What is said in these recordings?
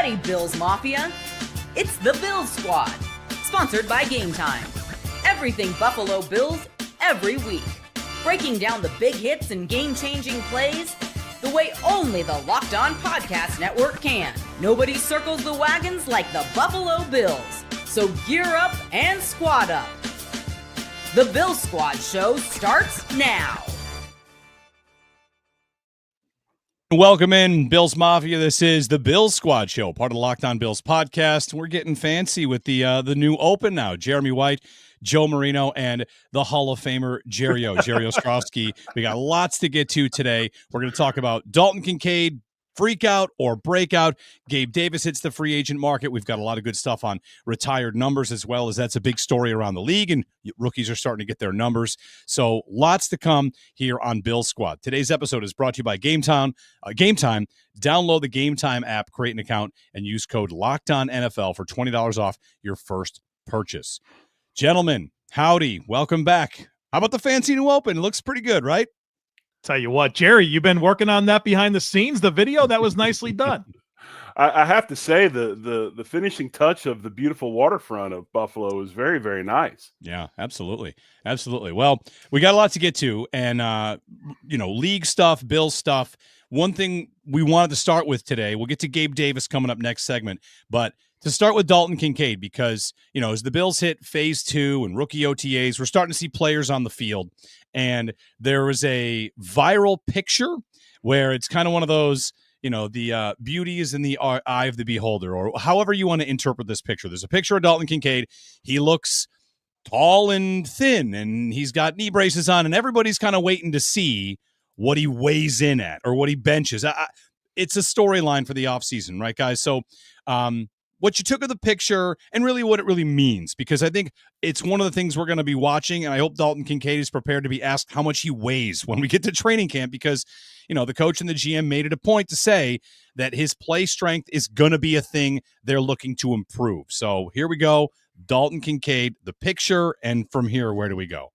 ready, Bills Mafia? It's the Bills Squad, sponsored by Gametime. Everything Buffalo Bills, every week. Breaking down the big hits and game-changing plays the way only the Locked On Podcast Network can. Nobody circles the wagons like the Buffalo Bills. So gear up and squad up. The Bills Squad show starts now. Welcome in, Bills Mafia. This is the Bills Squad Show, part of the Locked On Bills podcast. We're getting fancy with the new open now. Jeremy White, Joe Marino, and the Hall of Famer Jerry O, Jerry Ostrowski. We got lots to get to today. We're going to talk about Dalton Kincaid, freak out or breakout. Gabe Davis hits the free agent market. We've got a lot of good stuff on retired numbers as well, as that's a big story around the league, and rookies are starting to get their numbers. So lots to come here on Bill Squad. Today's episode is brought to you by Gametime. Download the Gametime app, create an account, and use code LOCKEDONNFL for $20 off your first purchase. Gentlemen, howdy. Welcome back. How about the fancy new open? It looks pretty good, right? Tell you what, Jerry, you've been working on that behind the scenes, the video. That was nicely done. I have to say the finishing touch of the beautiful waterfront of Buffalo is very, very nice. Yeah, absolutely. Absolutely. Well, we got a lot to get to, and, league stuff, Bill stuff. One thing we wanted to start with today, we'll get to Gabe Davis coming up next segment, but to start with Dalton Kincaid, because, as the Bills hit phase 2 and rookie OTAs, we're starting to see players on the field. And there was a viral picture where it's kind of one of those, the beauty is in the eye of the beholder, or however you want to interpret this picture. There's a picture of Dalton Kincaid. He looks tall and thin, and he's got knee braces on, and everybody's kind of waiting to see what he weighs in at or what he benches. It's a storyline for the offseason, right, guys? So what you took of the picture and really what it really means, because I think it's one of the things we're going to be watching, and I hope Dalton Kincaid is prepared to be asked how much he weighs when we get to training camp, because, the coach and the GM made it a point to say that his play strength is going to be a thing they're looking to improve. So here we go, Dalton Kincaid, the picture, and from here, where do we go?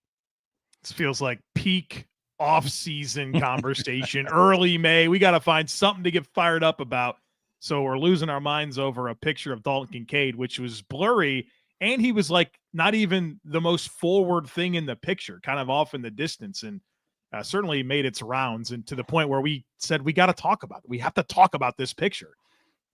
This feels like peak off-season conversation, early May. We got to find something to get fired up about. So we're losing our minds over a picture of Dalton Kincaid, which was blurry, and he was like not even the most forward thing in the picture, kind of off in the distance, and certainly made its rounds, and to the point where we said we got to talk about it. We have to talk about this picture.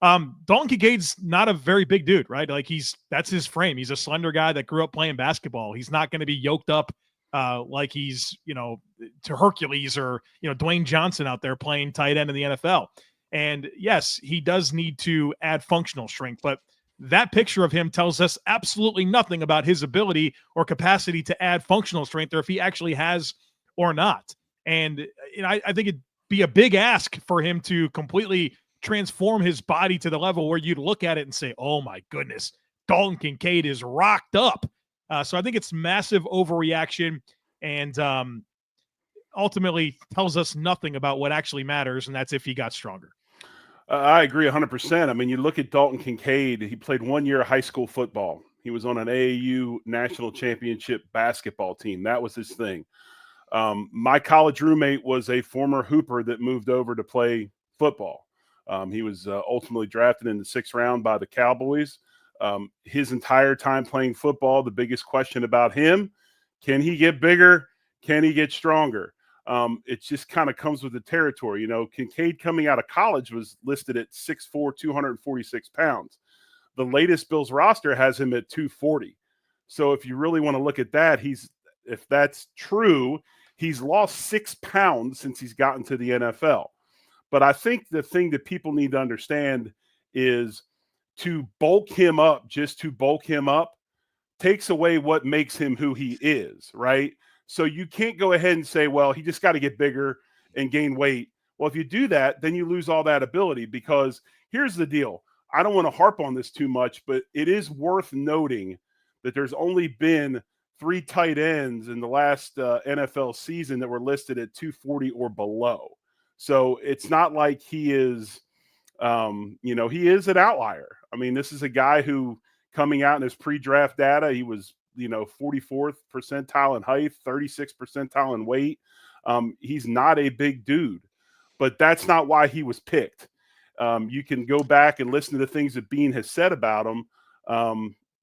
Dalton Kincaid's not a very big dude, right? Like that's his frame. He's a slender guy that grew up playing basketball. He's not going to be yoked up like he's, to Hercules or, Dwayne Johnson out there playing tight end in the NFL. And yes, he does need to add functional strength, but that picture of him tells us absolutely nothing about his ability or capacity to add functional strength, or if he actually has or not. And I think it'd be a big ask for him to completely transform his body to the level where you'd look at it and say, oh my goodness, Dalton Kincaid is rocked up. So I think it's massive overreaction, and ultimately tells us nothing about what actually matters, and that's if he got stronger. I agree 100%. I mean, you look at Dalton Kincaid, he played 1 year of high school football. He was on an AAU national championship basketball team. That was his thing. My college roommate was a former hooper that moved over to play football. He was ultimately drafted in the 6th round by the Cowboys. His entire time playing football, the biggest question about him, can he get bigger? Can he get stronger? It just kind of comes with the territory. Kincaid coming out of college was listed at 6'4", 246 pounds. The latest Bills roster has him at 240. So if you really want to look at that, if that's true, he's lost 6 pounds since he's gotten to the NFL. But I think the thing that people need to understand is to bulk him up, just to bulk him up, takes away what makes him who he is, right? So you can't go ahead and say, well, he just got to get bigger and gain weight. Well, if you do that, then you lose all that ability, because here's the deal. I don't want to harp on this too much, but it is worth noting that there's only been 3 tight ends in the last NFL season that were listed at 240 or below. So it's not like he is, he is an outlier. I mean, this is a guy who, coming out in his pre-draft data, he was, 44th percentile in height, 36th percentile in weight. He's not a big dude, but that's not why he was picked. You can go back and listen to the things that Bean has said about him.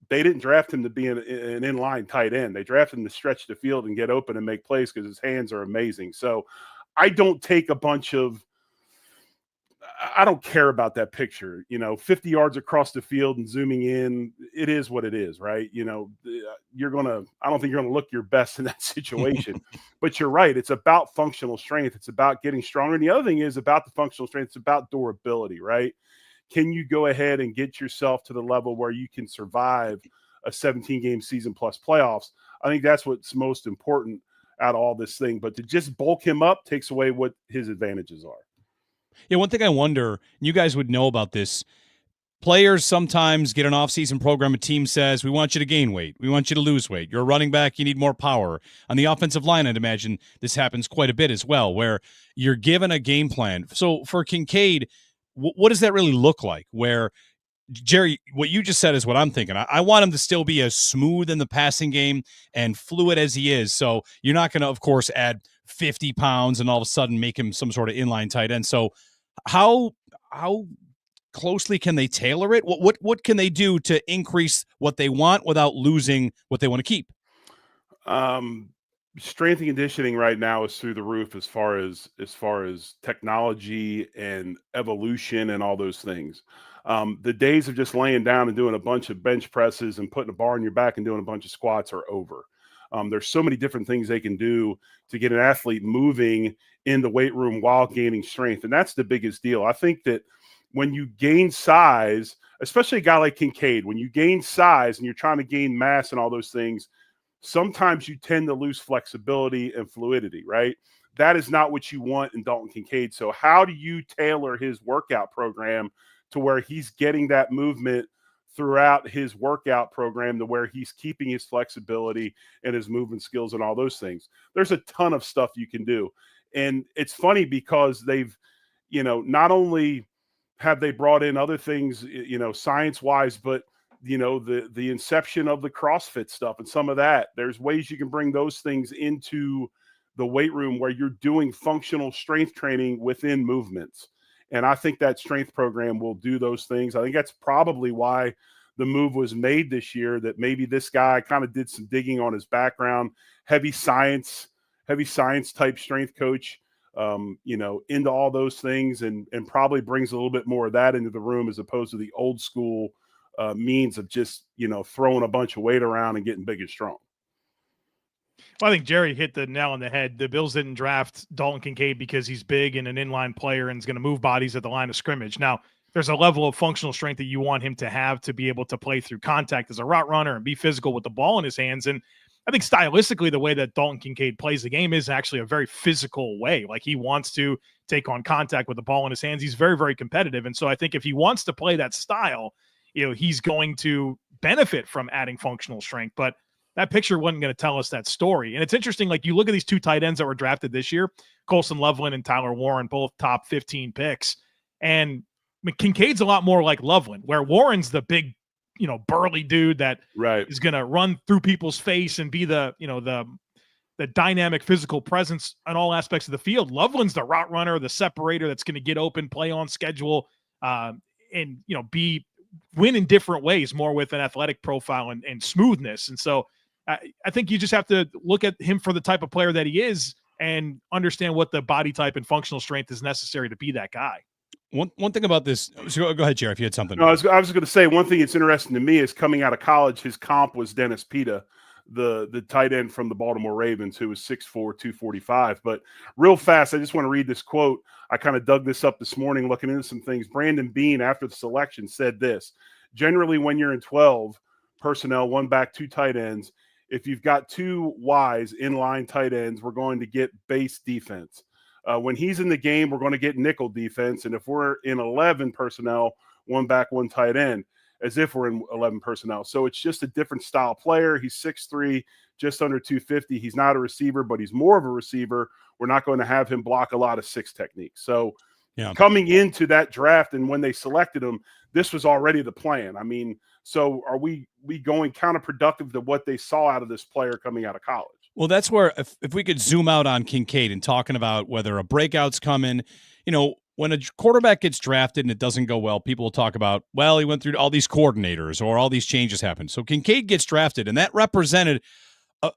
They didn't draft him to be an inline tight end. They drafted him to stretch the field and get open and make plays because his hands are amazing. So I don't take a bunch of – I don't care about that picture. 50 yards across the field and zooming in, it is what it is, right? I don't think you're going to look your best in that situation. But you're right. It's about functional strength. It's about getting stronger. And the other thing is about the functional strength. It's about durability, right? Can you go ahead and get yourself to the level where you can survive a 17-game season plus playoffs? I think that's what's most important out of all this thing. But to just bulk him up takes away what his advantages are. Yeah, one thing I wonder, you guys would know about this, players sometimes get an off-season program, a team says, we want you to gain weight, we want you to lose weight, you're a running back, you need more power. On the offensive line, I'd imagine this happens quite a bit as well, where you're given a game plan. So for Kincaid, what does that really look like? Where, Jerry, what you just said is what I'm thinking. I want him to still be as smooth in the passing game and fluid as he is. So you're not going to, of course, add 50 pounds and all of a sudden make him some sort of inline tight end. So how closely can they tailor it? What can they do to increase what they want without losing what they want to keep? Strength and conditioning right now is through the roof as far as technology and evolution and all those things. The days of just laying down and doing a bunch of bench presses and putting a bar on your back and doing a bunch of squats are over. There's so many different things they can do to get an athlete moving in the weight room while gaining strength. And that's the biggest deal. I think that when you gain size, especially a guy like Kincaid, when you gain size and you're trying to gain mass and all those things, sometimes you tend to lose flexibility and fluidity, right? That is not what you want in Dalton Kincaid. So how do you tailor his workout program to where he's getting that movement throughout his workout program to where he's keeping his flexibility and his movement skills and all those things? There's a ton of stuff you can do. And it's funny because they've, not only have they brought in other things, science-wise, but the inception of the CrossFit stuff and some of that. There's ways you can bring those things into the weight room where you're doing functional strength training within movements. And I think that strength program will do those things. I think that's probably why the move was made this year, that maybe this guy kind of did some digging on his background, heavy science type strength coach, into all those things and probably brings a little bit more of that into the room as opposed to the old school means of just, throwing a bunch of weight around and getting big and strong. Well, I think Jerry hit the nail on the head. The Bills didn't draft Dalton Kincaid because he's big and an inline player and is going to move bodies at the line of scrimmage. Now, there's a level of functional strength that you want him to have to be able to play through contact as a route runner and be physical with the ball in his hands. And I think stylistically, the way that Dalton Kincaid plays the game is actually a very physical way. Like, he wants to take on contact with the ball in his hands. He's very, very competitive. And so I think if he wants to play that style, he's going to benefit from adding functional strength. But that picture wasn't going to tell us that story. And it's interesting, like, you look at these two tight ends that were drafted this year, Colson Loveland and Tyler Warren, both top 15 picks. And Kincaid's a lot more like Loveland, where Warren's the big, burly dude that is going to run through people's face and be the dynamic physical presence on all aspects of the field. Loveland's the route runner, the separator that's going to get open, play on schedule, and win in different ways, more with an athletic profile and smoothness. And so I think you just have to look at him for the type of player that he is and understand what the body type and functional strength is necessary to be that guy. One thing about this, so go ahead, Jerry, if you had something. No, I was going to say, one thing that's interesting to me is coming out of college, his comp was Dennis Pita, the tight end from the Baltimore Ravens, who was 6'4", 245. But real fast, I just want to read this quote. I kind of dug this up this morning looking into some things. Brandon Beane, after the selection, said this: generally, when you're in 12 personnel, one back, two tight ends, if you've got two Ys, inline tight ends, we're going to get base defense. When he's in the game, we're going to get nickel defense. And if we're in 11 personnel, one back, one tight end, as if we're in 11 personnel. So it's just a different style player. He's 6'3", just under 250. He's not a receiver, but he's more of a receiver. We're not going to have him block a lot of six techniques. So coming into that draft and when they selected him, this was already the plan. I mean, so are we going counterproductive to what they saw out of this player coming out of college? Well, that's where if we could zoom out on Kincaid and talking about whether a breakout's coming, when a quarterback gets drafted and it doesn't go well, people will talk about, well, he went through all these coordinators or all these changes happened. So Kincaid gets drafted, and that represented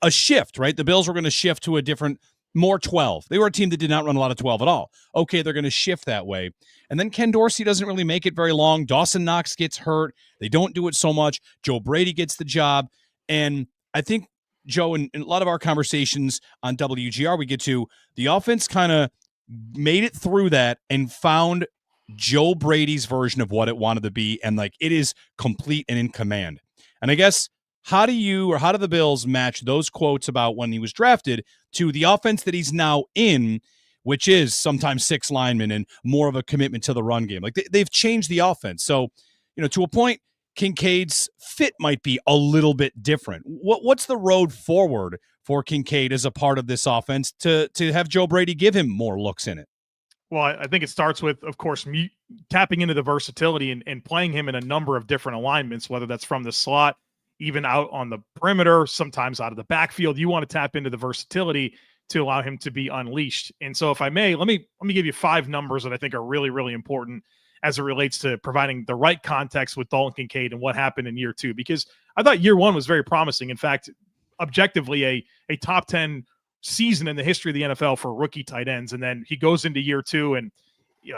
a shift, right? The Bills were going to shift to a different, more 12. They were a team that did not run a lot of 12 at all. Okay, they're going to shift that way. And then Ken Dorsey doesn't really make it very long. Dawson Knox gets hurt. They don't do it so much. Joe Brady gets the job. And I think, Joe, in a lot of our conversations on WGR, we get to the offense kind of made it through that and found Joe Brady's version of what it wanted to be. And like, it is complete and in command. And I guess, how do the Bills match those quotes about when he was drafted to the offense that he's now in, which is sometimes 6 linemen and more of a commitment to the run game? Like they've changed the offense. So, to a point, Kincaid's fit might be a little bit different. What's the road forward for Kincaid as a part of this offense to have Joe Brady give him more looks in it? Well, I think it starts with, of course, tapping into the versatility and playing him in a number of different alignments, whether that's from the slot, even out on the perimeter, sometimes out of the backfield. You want to tap into the versatility to allow him to be unleashed. And so if I may, let me give you 5 numbers that I think are really, really important as it relates to providing the right context with Dalton Kincaid and what happened in year 2, because I thought year 1 was very promising. In fact, objectively a top 10 season in the history of the NFL for rookie tight ends. And then he goes into year 2 and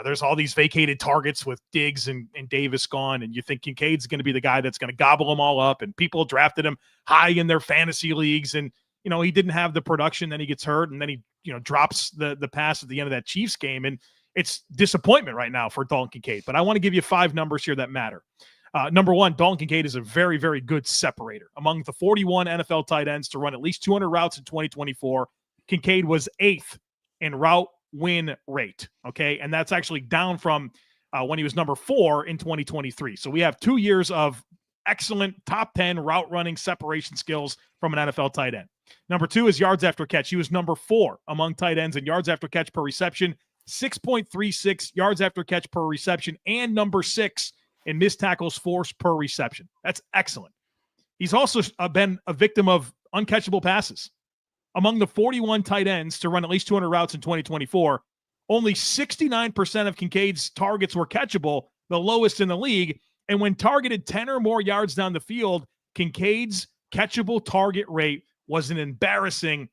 there's all these vacated targets with Diggs and Davis gone. And you think Kincaid's going to be the guy that's going to gobble them all up. And people drafted him high in their fantasy leagues. And, he didn't have the production. Then he gets hurt. And then he, drops the pass at the end of that Chiefs game. And it's disappointment right now for Dalton Kincaid. But I want to give you 5 numbers here that matter. Number 1, Dalton Kincaid is a very, very good separator. Among the 41 NFL tight ends to run at least 200 routes in 2024, Kincaid was 8th in route win rate. Okay. And that's actually down from when he was number 4 in 2023. So we have 2 years of excellent top 10 route running separation skills from an NFL tight end. Number 2 is yards after catch. He was number 4 among tight ends in yards after catch per reception, 6.36 yards after catch per reception, and number 6 in missed tackles forced per reception. That's excellent. He's also been a victim of uncatchable passes. Among the 41 tight ends to run at least 200 routes in 2024, only 69% of Kincaid's targets were catchable, the lowest in the league. And when targeted 10 or more yards down the field, Kincaid's catchable target rate was an embarrassing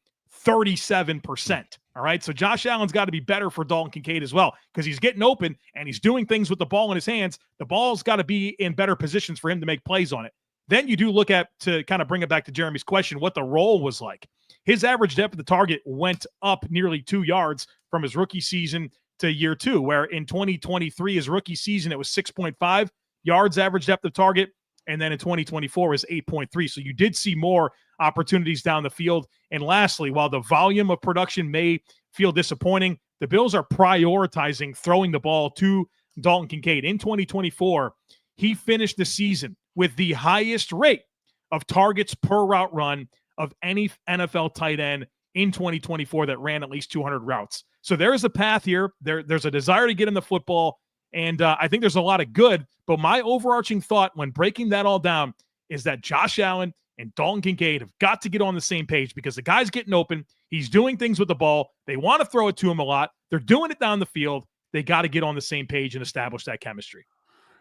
37%. All right. So Josh Allen's got to be better for Dalton Kincaid as well, because he's getting open and he's doing things with the ball in his hands. The ball's got to be in better positions for him to make plays on it. Then you do look at, to kind of bring it back to Jeremy's question, what the role was like. His average depth of the target went up nearly 2 yards from his rookie season to year 2, where in 2023, his rookie season, it was 6.5 yards average depth of target. And then in 2024 was 8.3. So you did see more opportunities down the field. And lastly, while the volume of production may feel disappointing, the Bills are prioritizing throwing the ball to Dalton Kincaid. In 2024, he finished the season with the highest rate of targets per route run of any NFL tight end in 2024 that ran at least 200 routes. So there is a path here. There's a desire to get him the football. And I think there's a lot of good. But my overarching thought when breaking that all down is that Josh Allen and Dalton Kincaid have got to get on the same page, because the guy's getting open. He's doing things with the ball. They want to throw it to him a lot. They're doing it down the field. They got to get on the same page and establish that chemistry.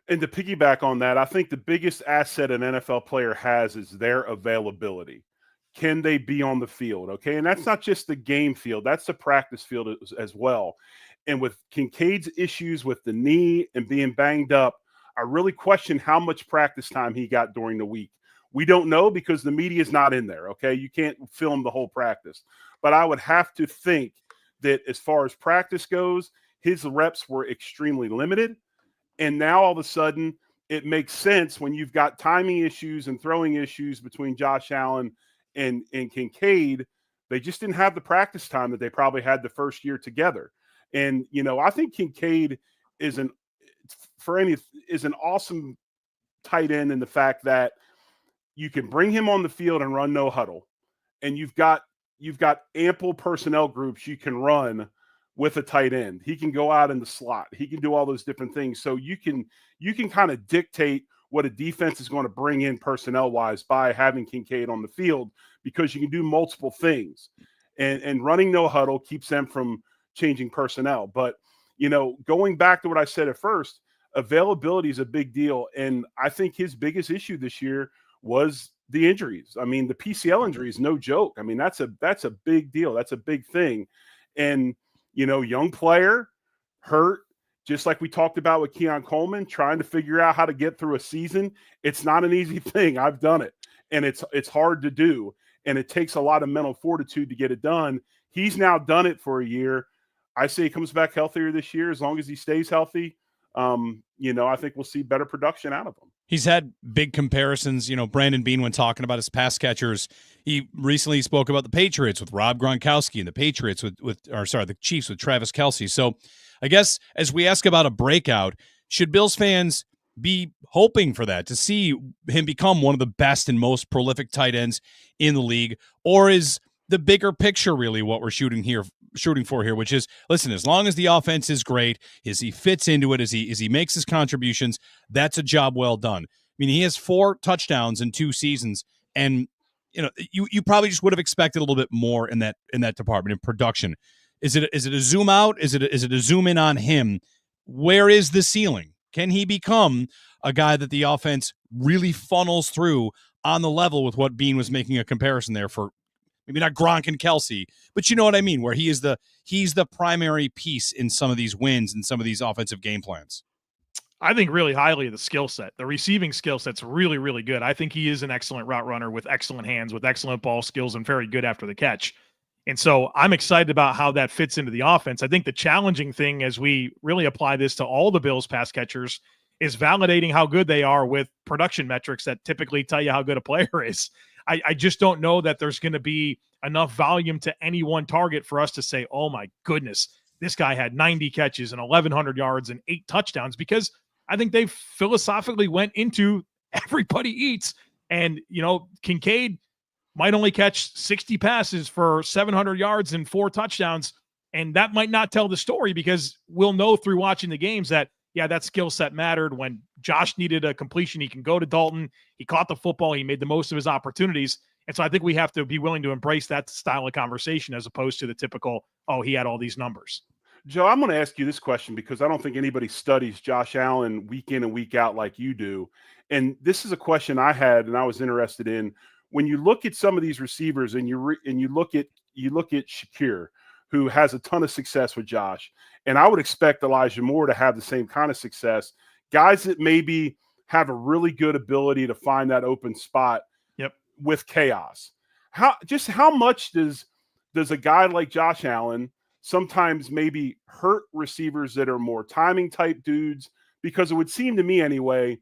And to piggyback on that, I think the biggest asset an NFL player has is their availability. Can they be on the field? Okay. And that's not just the game field, that's the practice field as well. And with Kincaid's issues with the knee and being banged up, I really question how much practice time he got during the week. We don't know because the media is not in there. Okay. You can't film the whole practice, but I would have to think that as far as practice goes, his reps were extremely limited. And now all of a sudden it makes sense when you've got timing issues and throwing issues between Josh Allen and Kincaid. They just didn't have the practice time that they probably had the first year together. And, I think Kincaid is an awesome tight end in the fact that you can bring him on the field and run no huddle. And you've got ample personnel groups you can run with a tight end. He can go out in the slot. He can do all those different things. So you can kind of dictate what a defense is going to bring in personnel-wise by having Kincaid on the field, because you can do multiple things. And running no huddle keeps them from changing personnel. But, going back to what I said at first, availability is a big deal. And I think his biggest issue this year was the injuries. I mean, the PCL injury is no joke. I mean, that's a big deal. That's a big thing. And, young player hurt, just like we talked about with Keon Coleman, trying to figure out how to get through a season. It's not an easy thing. I've done it, and it's hard to do. And it takes a lot of mental fortitude to get it done. He's now done it for a year. I say he comes back healthier this year. As long as he stays healthy, I think we'll see better production out of him. He's had big comparisons. Brandon Beane, when talking about his pass catchers, he recently spoke about the Patriots with Rob Gronkowski and the Patriots the Chiefs with Travis Kelce. So I guess as we ask about a breakout, should Bills fans be hoping for that, to see him become one of the best and most prolific tight ends in the league? Or is the bigger picture really what we're shooting for here, which is, listen, as long as the offense is great, as he fits into it, as he makes his contributions, that's a job well done. I mean, he has 4 touchdowns in 2 seasons, and you probably just would have expected a little bit more in that department in production. Is it a zoom out? Is it a zoom in on him? Where is the ceiling? Can he become a guy that the offense really funnels through on the level with what Beane was making a comparison there for? Maybe not Gronk and Kelce, but you know what I mean, where he's the primary piece in some of these wins and some of these offensive game plans. I think really highly of the skill set. The receiving skill set's really, really good. I think he is an excellent route runner with excellent hands, with excellent ball skills, and very good after the catch. And so I'm excited about how that fits into the offense. I think the challenging thing, as we really apply this to all the Bills pass catchers, is validating how good they are with production metrics that typically tell you how good a player is. I just don't know that there's going to be enough volume to any one target for us to say, oh my goodness, this guy had 90 catches and 1,100 yards and 8 touchdowns, because I think they philosophically went into everybody eats. And, Kincaid might only catch 60 passes for 700 yards and 4 touchdowns. And that might not tell the story, because we'll know through watching the games that, yeah, that skill set mattered. When Josh needed a completion, he can go to Dalton. He caught the football. He made the most of his opportunities. And so I think we have to be willing to embrace that style of conversation as opposed to the typical, oh, he had all these numbers. Joe, I'm going to ask you this question because I don't think anybody studies Josh Allen week in and week out like you do. And this is a question I had and I was interested in. When you look at some of these receivers and you look at Shakir, who has a ton of success with Josh, and I would expect Elijah Moore to have the same kind of success. Guys that maybe have a really good ability to find that open spot with chaos. How much does a guy like Josh Allen sometimes maybe hurt receivers that are more timing type dudes? Because it would seem to me anyway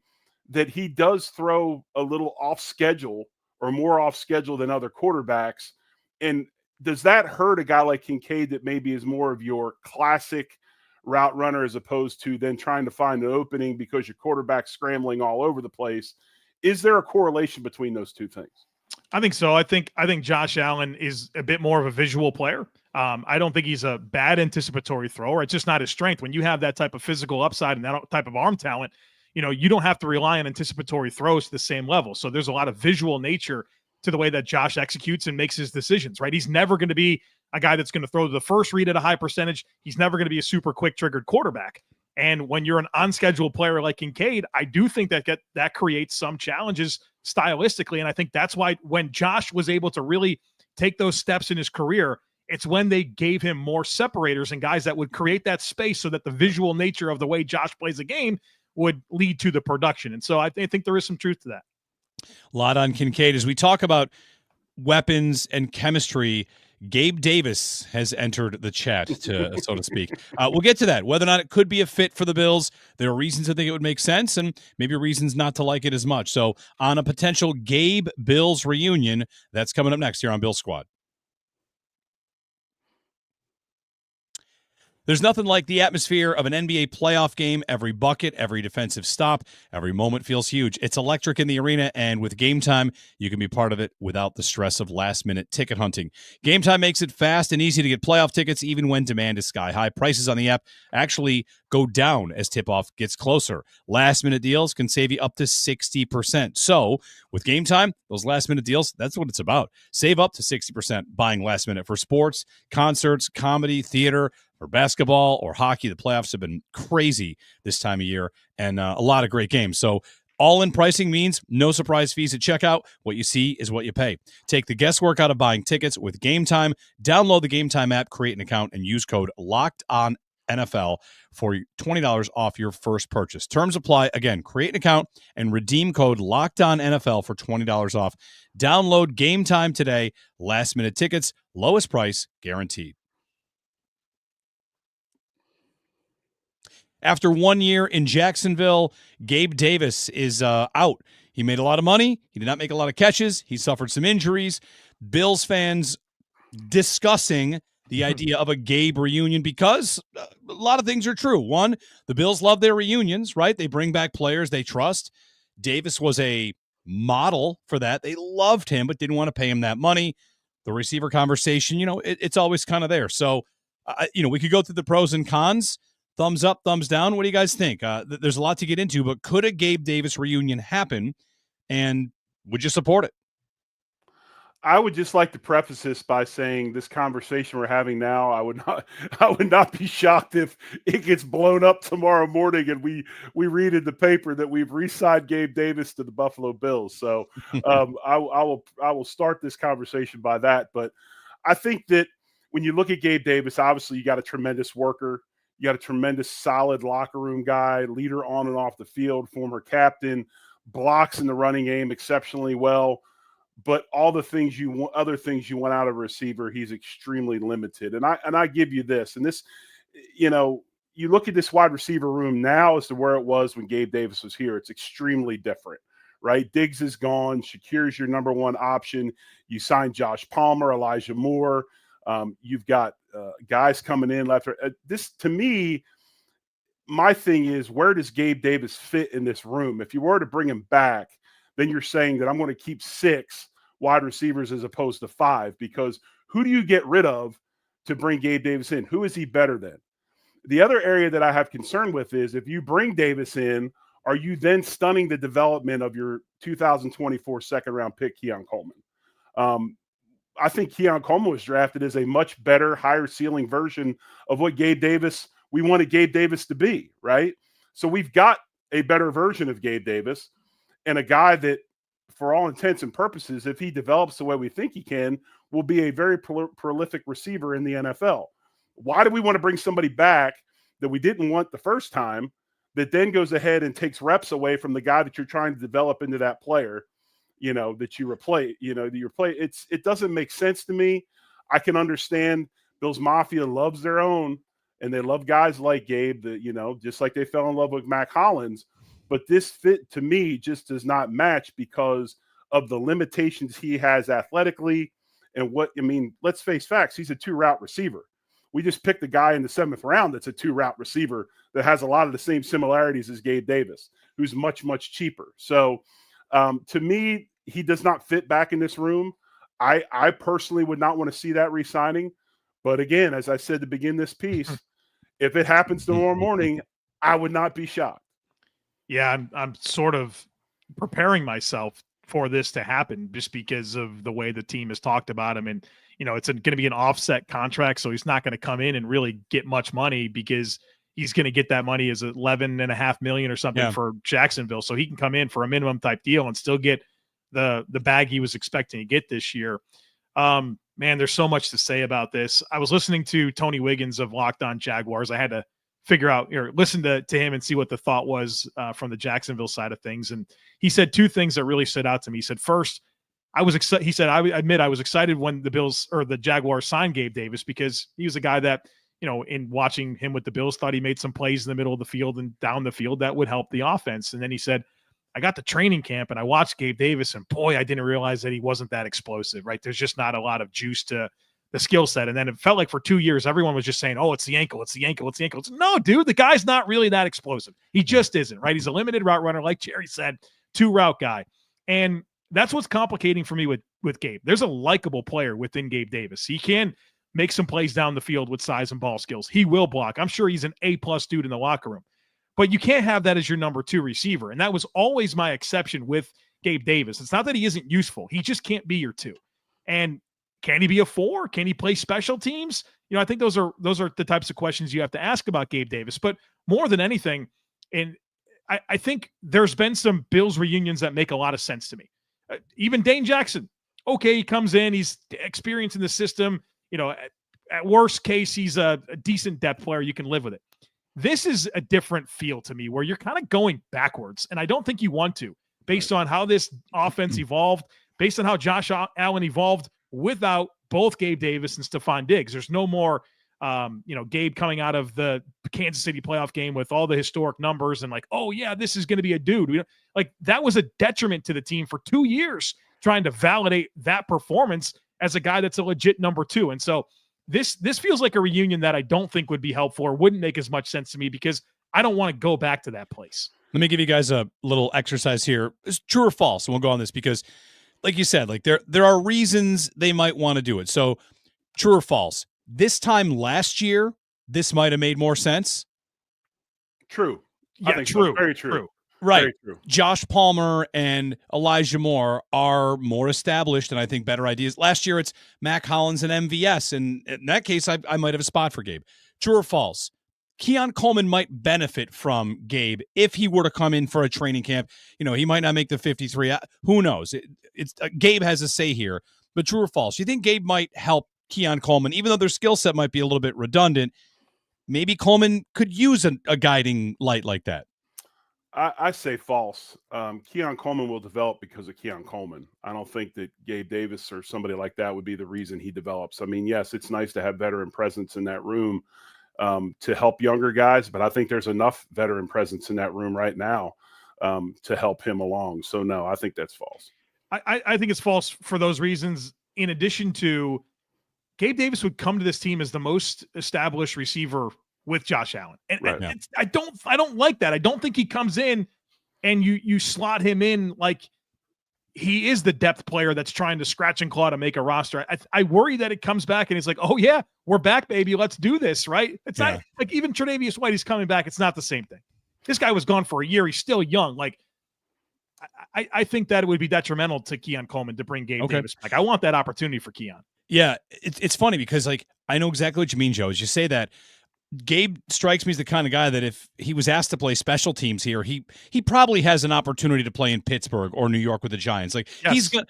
that he does throw a little off schedule, or more off schedule than other quarterbacks. And does that hurt a guy like Kincaid that maybe is more of your classic route runner, as opposed to then trying to find an opening because your quarterback's scrambling all over the place? Is there a correlation between those two things? I think so. I think Josh Allen is a bit more of a visual player. I don't think he's a bad anticipatory thrower. It's just not his strength. When you have that type of physical upside and that type of arm talent, you don't have to rely on anticipatory throws to the same level. So there's a lot of visual nature to the way that Josh executes and makes his decisions, right? He's never going to be a guy that's going to throw the first read at a high percentage. He's never going to be a super quick triggered quarterback. And when you're an on-schedule player like Kincaid, I do think that creates some challenges stylistically. And I think that's why when Josh was able to really take those steps in his career, it's when they gave him more separators and guys that would create that space so that the visual nature of the way Josh plays a game would lead to the production. And so I think there is some truth to that. A lot on Kincaid. As we talk about weapons and chemistry, Gabe Davis has entered the chat, so to speak. We'll get to that, whether or not it could be a fit for the Bills. There are reasons to think it would make sense and maybe reasons not to like it as much. So on a potential Gabe Bills reunion, that's coming up next here on Bill Squad. There's nothing like the atmosphere of an NBA playoff game. Every bucket, every defensive stop, every moment feels huge. It's electric in the arena, and with Gametime, you can be part of it without the stress of last-minute ticket hunting. Gametime makes it fast and easy to get playoff tickets even when demand is sky high. Prices on the app actually go down as tip-off gets closer. Last-minute deals can save you up to 60%. So with Gametime, those last-minute deals, that's what it's about. Save up to 60% buying last minute for sports, concerts, comedy, theater, or basketball or hockey. The playoffs have been crazy this time of year, and a lot of great games. So all-in pricing means no surprise fees at checkout. What you see is what you pay. Take the guesswork out of buying tickets with Gametime. Download the Gametime app, create an account, and use code LOCKEDONNFL for $20 off your first purchase. Terms apply. Again, create an account and redeem code LOCKEDONNFL for $20 off. Download Gametime today. Last-minute tickets, lowest price guaranteed. After 1 year in Jacksonville, Gabe Davis is out. He made a lot of money. He did not make a lot of catches. He suffered some injuries. Bills fans discussing the idea of a Gabe reunion because a lot of things are true. One, the Bills love their reunions, right? They bring back players they trust. Davis was a model for that. They loved him, but didn't want to pay him that money. The receiver conversation, it's always kind of there. So, we could go through the pros and cons. Thumbs up, thumbs down. What do you guys think? There's a lot to get into, but could a Gabe Davis reunion happen, and would you support it? I would just like to preface this by saying this conversation we're having now, I would not be shocked if it gets blown up tomorrow morning and we read in the paper that we've re-signed Gabe Davis to the Buffalo Bills. So I will start this conversation by that. But I think that when you look at Gabe Davis, obviously you got a tremendous worker. You got a tremendous, solid locker room guy, leader on and off the field, former captain, blocks in the running game exceptionally well. But all the things other things you want out of a receiver, he's extremely limited. And I give you this, and this, you look at this wide receiver room now as to where it was when Gabe Davis was here. It's extremely different, right? Diggs is gone. Shakir's your number one option. You signed Josh Palmer, Elijah Moore. You've got guys coming in left. This, to me, my thing is, where does Gabe Davis fit in this room? If you were to bring him back, then you're saying that I'm going to keep 6 wide receivers as opposed to 5, because who do you get rid of to bring Gabe Davis in? Who is he better than? The other area that I have concern with is if you bring Davis in, are you then stunning the development of your 2024 second-round pick, Keon Coleman? I think Keon Coleman was drafted as a much better, higher ceiling version of what we wanted Gabe Davis to be, right? So we've got a better version of Gabe Davis and a guy that, for all intents and purposes, if he develops the way we think he can, will be a very prolific receiver in the NFL. Why do we want to bring somebody back that we didn't want the first time that then goes ahead and takes reps away from the guy that you're trying to develop into that player? That you replace, it doesn't make sense to me. I can understand Bills Mafia loves their own, and they love guys like Gabe that, just like they fell in love with Mac Hollins. But this fit, to me, just does not match because of the limitations he has athletically. And let's face facts. He's a 2-route receiver. We just picked a guy in the 7th round that's a 2-route receiver that has a lot of the same similarities as Gabe Davis, who's much, much cheaper. So to me, he does not fit back in this room. I personally would not want to see that re-signing. But again, as I said to begin this piece, if it happens tomorrow morning, I would not be shocked. Yeah, I'm sort of preparing myself for this to happen just because of the way the team has talked about him. And, it's going to be an offset contract, so he's not going to come in and really get much money because he's going to get that money as $11.5 million or something for Jacksonville. So he can come in for a minimum type deal and still get the bag he was expecting to get this year. Man, there's so much to say about this. I was listening to Tony Wiggins of Locked On Jaguars. I had to figure out or listen to him and see what the thought was from the Jacksonville side of things. And he said 2 things that really stood out to me. He said, first, I was excited. He said, I admit I was excited when the Bills or the Jaguars signed Gabe Davis because he was a guy that, in watching him with the Bills, thought he made some plays in the middle of the field and down the field that would help the offense. And then he said, I got to training camp and I watched Gabe Davis and boy, I didn't realize that he wasn't that explosive, right? There's just not a lot of juice to the skill set. And then it felt like for 2 years, everyone was just saying, oh, it's the ankle. It's the ankle. It's the ankle. No, dude, the guy's not really that explosive. He just isn't, right? He's a limited route runner. Like Jerry said, 2-route guy. And that's what's complicating for me with Gabe. There's a likable player within Gabe Davis. He can make some plays down the field with size and ball skills. He will block. I'm sure he's an A+ dude in the locker room. But you can't have that as your number 2 receiver. And that was always my exception with Gabe Davis. It's not that he isn't useful. He just can't be your 2. And can he be a 4? Can he play special teams? I think those are the types of questions you have to ask about Gabe Davis. But more than anything, and I think there's been some Bills reunions that make a lot of sense to me. Even Dane Jackson, okay, he comes in, he's experienced in the system. At worst case, he's a decent depth player. You can live with it. This is a different feel to me where you're kind of going backwards, and I don't think you want to, based on how this offense evolved, based on how Josh Allen evolved without both Gabe Davis and Stephon Diggs. There's no more, Gabe coming out of the Kansas City playoff game with all the historic numbers and like, oh yeah, this is going to be a dude. Like that was a detriment to the team for 2 years trying to validate that performance as a guy that's a legit number 2. And so this feels like a reunion that I don't think would be helpful or wouldn't make as much sense to me because I don't want to go back to that place. Let me give you guys a little exercise here. It's true or false, and we'll go on this because, like you said, like there are reasons they might want to do it. So, true or false? This time last year, this might have made more sense. True. Yeah, I think true. So. Very true. Right. Very true. Josh Palmer and Elijah Moore are more established and I think better ideas. Last year, it's Mac Hollins and MVS. And in that case, I might have a spot for Gabe. True or false? Keon Coleman might benefit from Gabe if he were to come in for a training camp. He might not make the 53. Who knows? It's Gabe has a say here. But true or false? You think Gabe might help Keon Coleman, even though their skill set might be a little bit redundant? Maybe Coleman could use a guiding light like that. I say false. Keon Coleman will develop because of Keon Coleman. I don't think that Gabe Davis or somebody like that would be the reason he develops. I mean, yes, it's nice to have veteran presence in that room to help younger guys, but I think there's enough veteran presence in that room right now to help him along. So, no, I think that's false. I think it's false for those reasons. In addition to Gabe Davis would come to this team as the most established receiver with Josh Allen. And, right. and I don't like that. I don't think he comes in and you slot him in like he is the depth player that's trying to scratch and claw to make a roster. I worry that it comes back and it's like, oh yeah, we're back, baby. Let's do this. Right. It's not like even Tre'Davious White, he's coming back. It's not the same thing. This guy was gone for a year. He's still young. Like I think that it would be detrimental to Keon Coleman to bring Gabe Davis back. I want that opportunity for Keon. Yeah. It's funny because like, I know exactly what you mean, Joe, as you say that. Gabe strikes me as the kind of guy that if he was asked to play special teams here, he probably has an opportunity to play in Pittsburgh or New York with the Giants. Like he's gonna,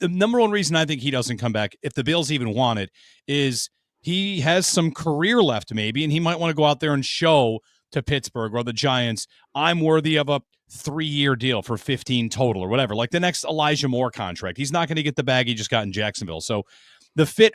the number one reason I think he doesn't come back, if the Bills even want it, is he has some career left maybe, and he might want to go out there and show to Pittsburgh or the Giants, I'm worthy of a 3-year deal for 15 total or whatever, like the next Elijah Moore contract. He's not going to get the bag he just got in Jacksonville. So the fit,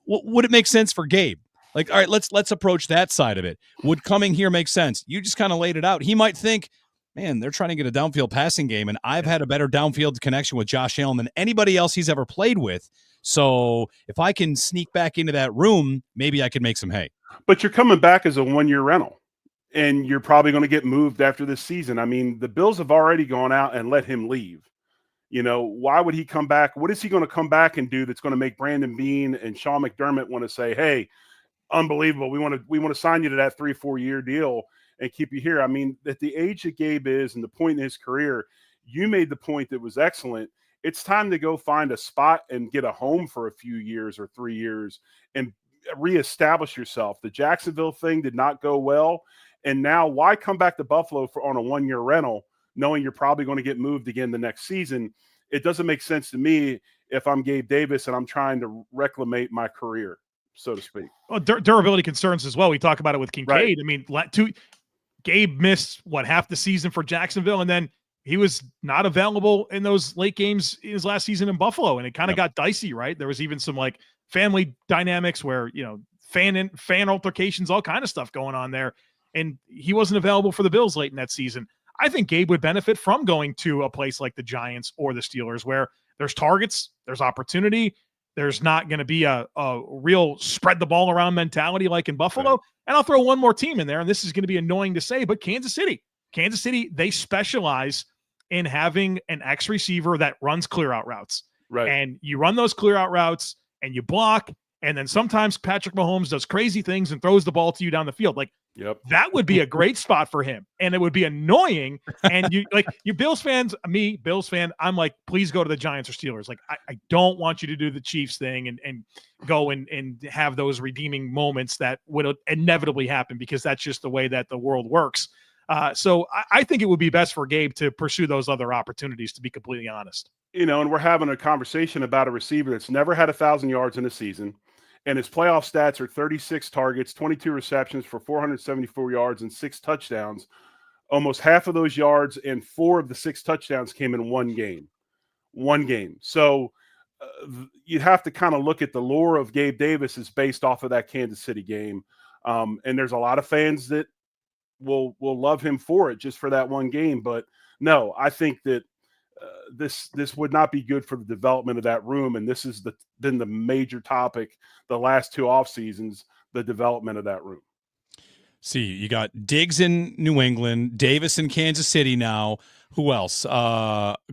would it make sense for Gabe? Like, all right, let's approach that side of it. Would coming here make sense? You just kind of laid it out. He might think, man, they're trying to get a downfield passing game, and I've had a better downfield connection with Josh Allen than anybody else he's ever played with. So if I can sneak back into that room, maybe I could make some hay. But you're coming back as a 1-year rental, and you're probably going to get moved after this season. I mean, the Bills have already gone out and let him leave. Why would he come back? What is he going to come back and do that's going to make Brandon Beane and Sean McDermott want to say, hey, unbelievable, we want to sign you to that 3-4 year deal and keep you here? I mean, at the age that Gabe is and the point in his career, you made the point that was excellent. It's time to go find a spot and get a home for a few years or 3 years and reestablish yourself. The Jacksonville thing did not go well. And now why come back to Buffalo on a 1-year rental, knowing you're probably going to get moved again the next season? It doesn't make sense to me if I'm Gabe Davis and I'm trying to reclimate my career, so to speak. Well, durability concerns as well. We talk about it with Kincaid. Right. I mean, Gabe missed half the season for Jacksonville, and then he was not available in those late games in his last season in Buffalo, and it kind of got dicey, right? There was even some like family dynamics where fan altercations, all kind of stuff going on there, and he wasn't available for the Bills late in that season. I think Gabe would benefit from going to a place like the Giants or the Steelers where there's targets, there's opportunity. There's not going to be a real spread the ball around mentality like in Buffalo. Right. And I'll throw one more team in there, and this is going to be annoying to say, but Kansas City, they specialize in having an X receiver that runs clear out routes. Right. And you run those clear out routes and you block And then sometimes Patrick Mahomes does crazy things and throws the ball to you down the field. Like, that would be a great spot for him. And it would be annoying. And you Bills fans, me, Bills fan, I'm like, please go to the Giants or Steelers. Like, I don't want you to do the Chiefs thing and go and have those redeeming moments that would inevitably happen, because that's just the way that the world works. So I think it would be best for Gabe to pursue those other opportunities, to be completely honest. And we're having a conversation about a receiver that's never had 1,000 yards in a season. And his playoff stats are 36 targets, 22 receptions for 474 yards and 6 touchdowns. Almost half of those yards and 4 of the 6 touchdowns came in one game. So you have to kind of look at the lore of Gabe Davis is based off of that Kansas City game. And there's a lot of fans that will love him for it, just for that one game. But no, I think that this would not be good for the development of that room. And this has been the major topic the last 2 off seasons, the development of that room. See, you got Diggs in New England, Davis in Kansas City now. Who else?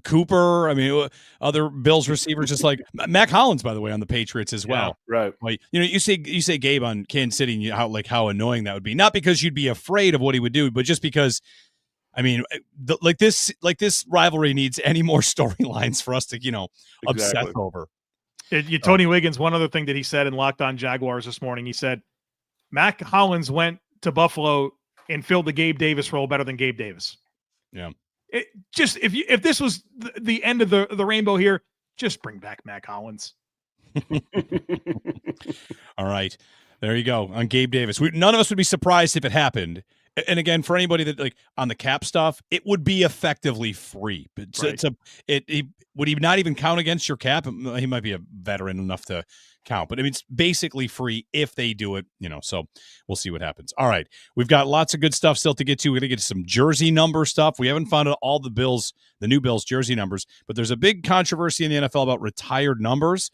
Cooper. I mean, other Bills receivers, just like Mac Hollins, by the way, on the Patriots as well. Yeah, right. Like, you say Gabe on Kansas City, and how annoying that would be. Not because you'd be afraid of what he would do, but just because, I mean, this rivalry needs any more storylines for us to, obsess over. Tony Wiggins, one other thing that he said in Locked On Jaguars this morning, he said, Mac Hollins went to Buffalo and filled the Gabe Davis role better than Gabe Davis. Yeah. If this was the end of the rainbow here, just bring back Mac Hollins. All right. There you go. On Gabe Davis. None of us would be surprised if it happened. And again, for anybody that on the cap stuff, it would be effectively free. Would he not even count against your cap? He might be a veteran enough to count, but I mean, it's basically free if they do it, so we'll see what happens. All right. We've got lots of good stuff still to get to. We're going to get to some jersey number stuff. We haven't found out all the new Bills jersey numbers, but there's a big controversy in the NFL about retired numbers.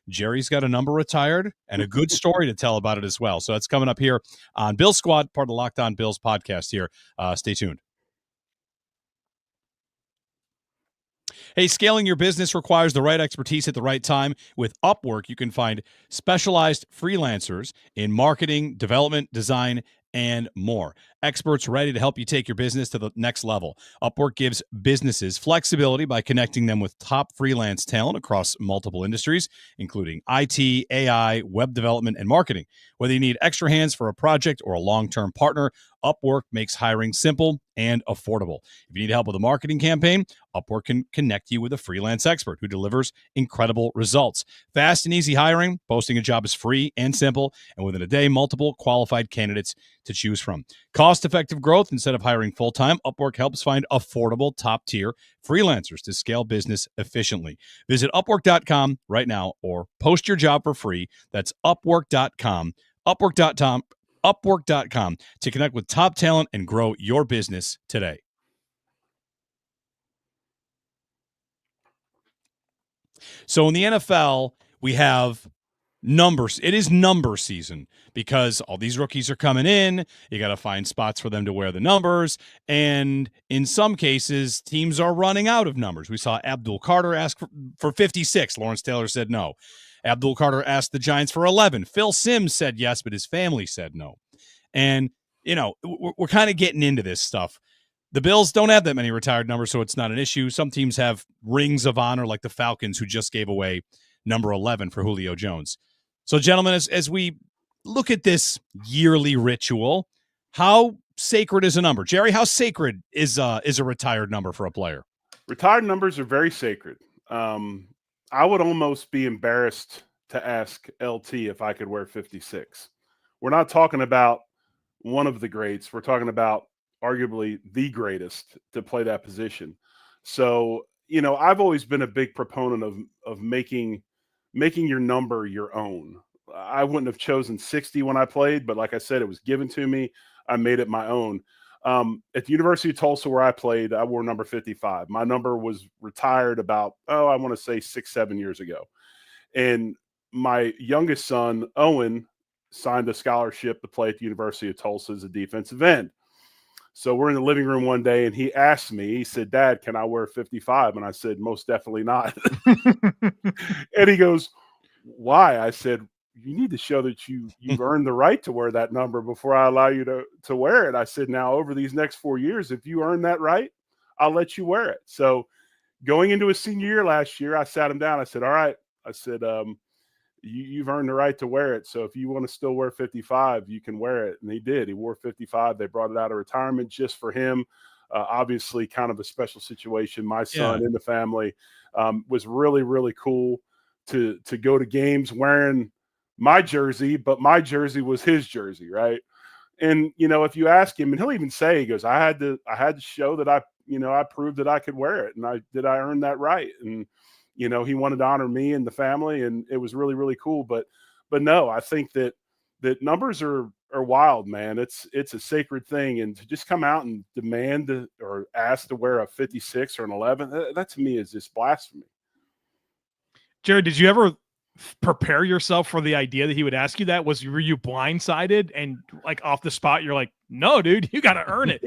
Jerry's got a number retired and a good story to tell about it as well. So that's coming up here on Bill Squad, part of the Locked On Bills podcast here. Stay tuned. Hey, scaling your business requires the right expertise at the right time. With Upwork, you can find specialized freelancers in marketing, development, design, and more. Experts ready to help you take your business to the next level. Upwork gives businesses flexibility by connecting them with top freelance talent across multiple industries, including IT, AI, web development, and marketing. Whether you need extra hands for a project or a long-term partner, Upwork makes hiring simple and affordable. If you need help with a marketing campaign, Upwork can connect you with a freelance expert who delivers incredible results. Fast and easy hiring, posting a job is free and simple, and within a day, multiple qualified candidates to choose from. Cost-effective growth. Instead of hiring full-time, Upwork helps find affordable, top-tier freelancers to scale business efficiently. Visit Upwork.com right now or post your job for free. That's Upwork.com. Upwork.com to connect with top talent and grow your business today. So in the NFL, we have numbers. It is number season because all these rookies are coming in. You got to find spots for them to wear the numbers. And in some cases, teams are running out of numbers. We saw Abdul Carter ask for 56. Lawrence Taylor said no. Abdul Carter asked the Giants for 11. Phil Simms said yes, but his family said no. And, we're kind of getting into this stuff. The Bills don't have that many retired numbers, so it's not an issue. Some teams have rings of honor, like the Falcons, who just gave away number 11 for Julio Jones. So, gentlemen, as we look at this yearly ritual, how sacred is a number? Jerry, how sacred is a retired number for a player? Retired numbers are very sacred. I would almost be embarrassed to ask LT if I could wear 56. We're not talking about one of the greats. We're talking about arguably the greatest to play that position. So, I've always been a big proponent of making your number your own. I wouldn't have chosen 60 when I played, but like I said, it was given to me. I made it my own. At the University of Tulsa, where I played, I wore number 55. My number was retired about, I want to say 6-7 years ago. And my youngest son, Owen, signed a scholarship to play at the University of Tulsa as a defensive end. So we're in the living room one day, and he asked me, he said, "Dad, can I wear 55?" And I said, "Most definitely not." And he goes, "Why?" I said, you need to show that you've earned the right to wear that number before I allow you to wear it. I said, now over these next 4 years, if you earn that right, I'll let you wear it. So going into his senior year last year, I sat him down. I said, all right. I said, you've earned the right to wear it. So if you want to still wear 55, you can wear it. And he did. He wore 55. They brought it out of retirement just for him. Obviously kind of a special situation. My son in the family was really, really cool to go to games wearing my jersey, but my jersey was his jersey. Right. And, if you ask him, and he'll even say, he goes, I had to show that I proved that I could wear it. And I earn that right. And, he wanted to honor me and the family, and it was really, really cool. But no, I think that numbers are wild, man. It's a sacred thing. And to just come out and demand or ask to wear a 56 or an 11, that to me is just blasphemy. Jared, did you ever prepare yourself for the idea that he would ask you that? Were you blindsided and like off the spot, you're like, no, dude, you got to earn it.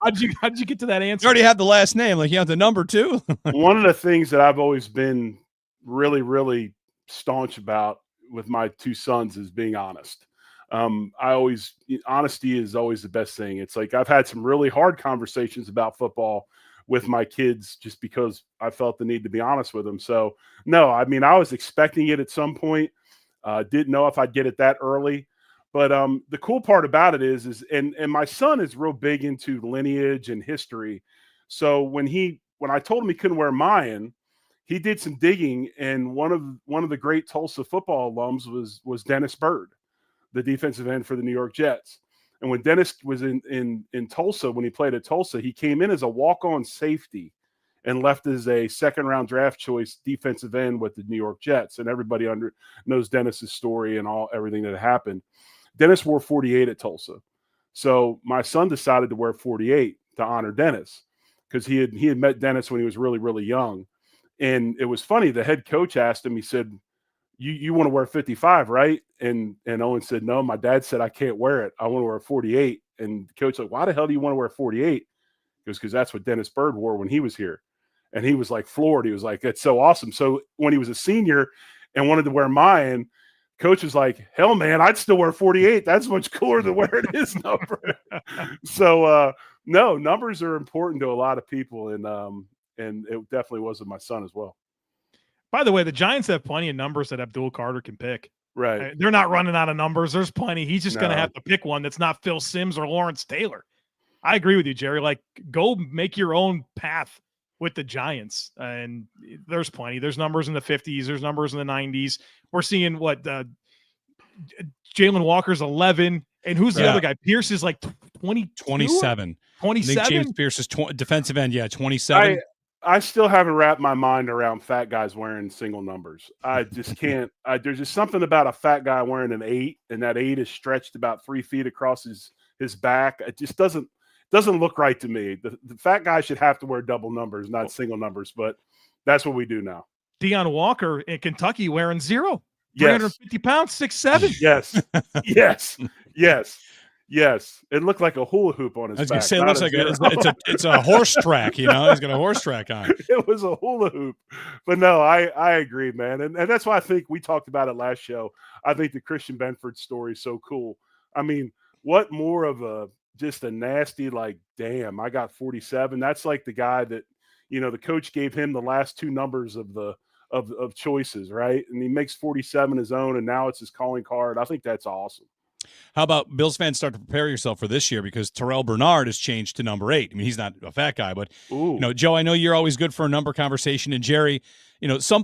How'd you get to that answer? You already have the last name. Like you have the number too. One of the things that I've always been really, really staunch about with my two sons is being honest. Honesty is always the best thing. It's like, I've had some really hard conversations about football with my kids just because I felt the need to be honest with them. So no, I mean, I was expecting it at some point. Didn't know if I'd get it that early, but the cool part about it is my son is real big into lineage and history. So when I told him he couldn't wear mine, he did some digging, and one of the great Tulsa football alums was Dennis Byrd, the defensive end for the New York Jets. And when Dennis was in Tulsa, when he played at Tulsa, he came in as a walk-on safety and left as a second-round draft choice defensive end with the New York Jets. And everybody knows Dennis's story and everything that happened. Dennis wore 48 at Tulsa. So my son decided to wear 48 to honor Dennis because he had met Dennis when he was really, really young. And it was funny. The head coach asked him, he said, you want to wear 55, right? And Owen said, no, my dad said I can't wear it. I want to wear 48. And the coach like, why the hell do you want to wear 48? He goes, because that's what Dennis Byrd wore when he was here. And he was like floored. He was like, that's so awesome. So when he was a senior and wanted to wear mine, coach was like, hell, man, I'd still wear 48. That's much cooler than wearing his number. So no, numbers are important to a lot of people. And it definitely was with my son as well. By the way, the Giants have plenty of numbers that Abdul Carter can pick. Right. They're not running out of numbers. There's plenty. He's just going to have to pick one that's not Phil Simms or Lawrence Taylor. I agree with you, Jerry. Like, go make your own path with the Giants. And there's plenty. There's numbers in the 50s. There's numbers in the 90s. We're seeing what Jalen Walker's 11. And who's the other guy? Pierce is like 27. 27? I think James Pierce is defensive end. Yeah, 27. I still haven't wrapped my mind around fat guys wearing single numbers. I just can't. There's just something about a fat guy wearing an 8, and that 8 is stretched about 3 feet across his back. It just doesn't look right to me. The fat guy should have to wear double numbers, not single numbers, but that's what we do now. Deion Walker in Kentucky wearing 0. Yes. 350 pounds, 6'7". Yes. It looked like a hula hoop on his back. I was going to say, it looks like it's a horse track, He's got a horse track on. It was a hula hoop. But no, I agree, man. And that's why I think we talked about it last show. I think the Christian Benford story is so cool. I mean, what more of just a nasty, like, damn, I got 47. That's like the guy that, the coach gave him the last 2 numbers of choices, right? And he makes 47 his own, and now it's his calling card. I think that's awesome. How about Bills fans start to prepare yourself for this year because Terrell Bernard has changed to number 8. I mean, he's not a fat guy, but Joe, I know you're always good for a number conversation. And Jerry, some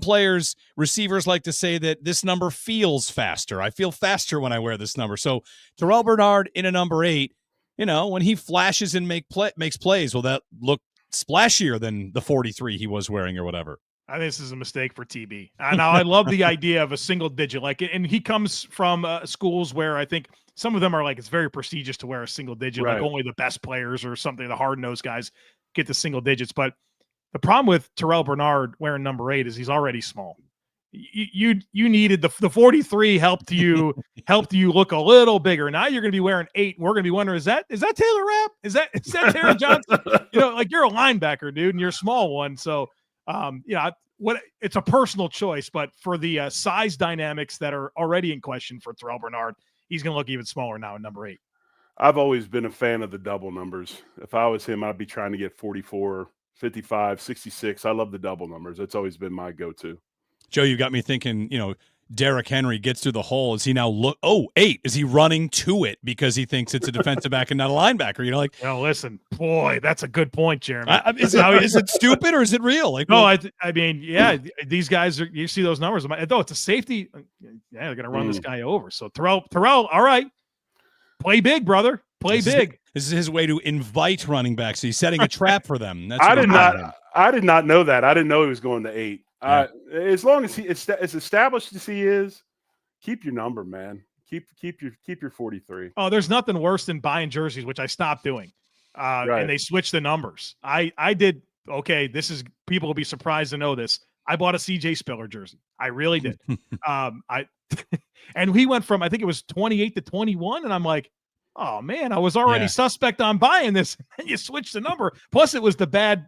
receivers like to say that this number feels faster. I feel faster when I wear this number. So Terrell Bernard in a number 8, when he flashes and makes plays, will that look splashier than the 43 he was wearing or whatever? I think this is a mistake for TB. Now, I love the idea of a single digit. And he comes from schools where I think some of them are like, it's very prestigious to wear a single digit. Right. Like only the best players or something, the hard-nosed guys get the single digits. But the problem with Terrell Bernard wearing number 8 is he's already small. You needed the 43 helped you look a little bigger. Now you're going to be wearing 8. And we're going to be wondering, is that Taylor Rapp? Is that Taylor Johnson? Like you're a linebacker, dude, and you're a small one. So, it's a personal choice, but for the size dynamics that are already in question for Terrell Bernard, he's going to look even smaller now in number 8. I've always been a fan of the double numbers. If I was him, I'd be trying to get 44, 55, 66. I love the double numbers. That's always been my go-to. Joe, you got me thinking, Derrick Henry gets through the hole. Is he now 8? Is he running to it because he thinks it's a defensive back and not a linebacker? Listen, boy, that's a good point, Jeremy. Is it stupid or is it real? No, I mean, yeah, these guys you see those numbers. Though it's a safety, yeah, they're going to run this guy over. So Terrell, all right, play big, brother, play big. This is his way to invite running backs. He's setting a trap for them. I did not know that. I didn't know he was going to 8. Yeah. As long as he is as established as he is, keep your number, man. Keep your 43. Oh, there's nothing worse than buying jerseys, which I stopped doing. Right. And they switched the numbers. I did. Okay, people will be surprised to know this. I bought a CJ Spiller jersey. I really did. And he went from, I think it was 28 to 21, and I'm like, oh man, I was already suspect on buying this. And you switched the number. Plus, it was the bad,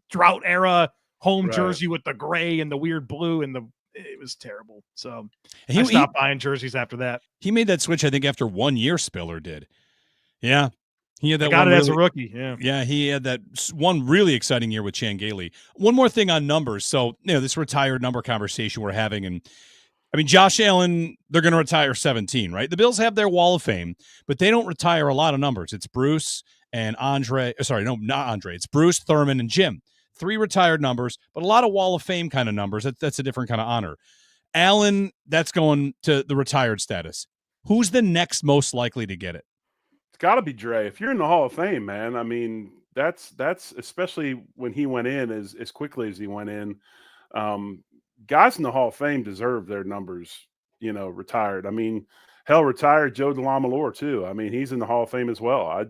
drought era home jersey with the gray and the weird blue, and it was terrible. So I stopped buying jerseys after that. He made that switch, I think, after 1 year. Spiller did. Yeah. He had that. Got it as a rookie. Yeah. Yeah. He had that one really exciting year with Chan Gailey. One more thing on numbers. So, this retired number conversation we're having. And I mean, Josh Allen, they're going to retire 17, right? The Bills have their Wall of Fame, but they don't retire a lot of numbers. It's Bruce and Andre. Sorry, no, not Andre. It's Bruce, Thurman, and Jim. 3 retired numbers, but a lot of Wall of Fame kind of numbers. That's a different kind of honor. Allen, that's going to the retired status. Who's the next most likely to get it? It's got to be Dre. If you're in the Hall of Fame, man, I mean, that's especially when he went in as quickly as he went in. Guys in the Hall of Fame deserve their numbers, retired. I mean, hell, retired Joe DeLamalore too. I mean, he's in the Hall of Fame as well.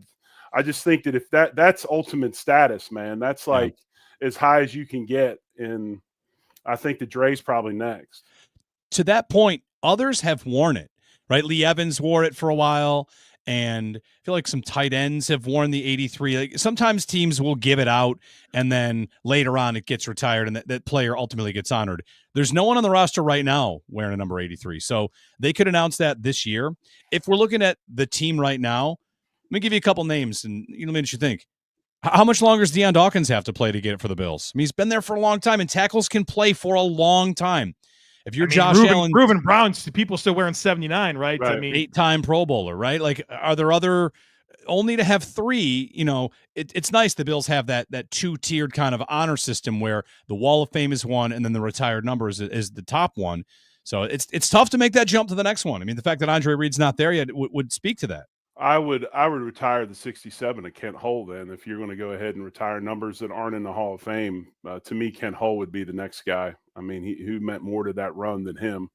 I just think that if that's ultimate status, man, that's like as high as you can get. And I think that Dre's probably next. To that point, others have worn it, right? Lee Evans wore it for a while, and I feel like some tight ends have worn the 83. Like, sometimes teams will give it out, and then later on it gets retired, and that player ultimately gets honored. There's no one on the roster right now wearing a number 83, so they could announce that this year. If we're looking at the team right now, let me give you a couple names, and let me know what you think. How much longer does Deion Dawkins have to play to get it for the Bills? I mean, he's been there for a long time, and tackles can play for a long time. If you're Josh Allen, Reuben Brown's people still wearing 79, right? Right. I mean, 8-time Pro Bowler, right? Like, are there other? Only to have 3, it's nice the Bills have that 2-tiered kind of honor system where the Wall of Fame is one, and then the retired number is the top one. So it's tough to make that jump to the next one. I mean, the fact that Andre Reed's not there yet would speak to that. I would retire the 67 of Kent Hull then, if you're going to go ahead and retire numbers that aren't in the Hall of Fame. To me, Kent Hull would be the next guy. I mean, who meant more to that run than him.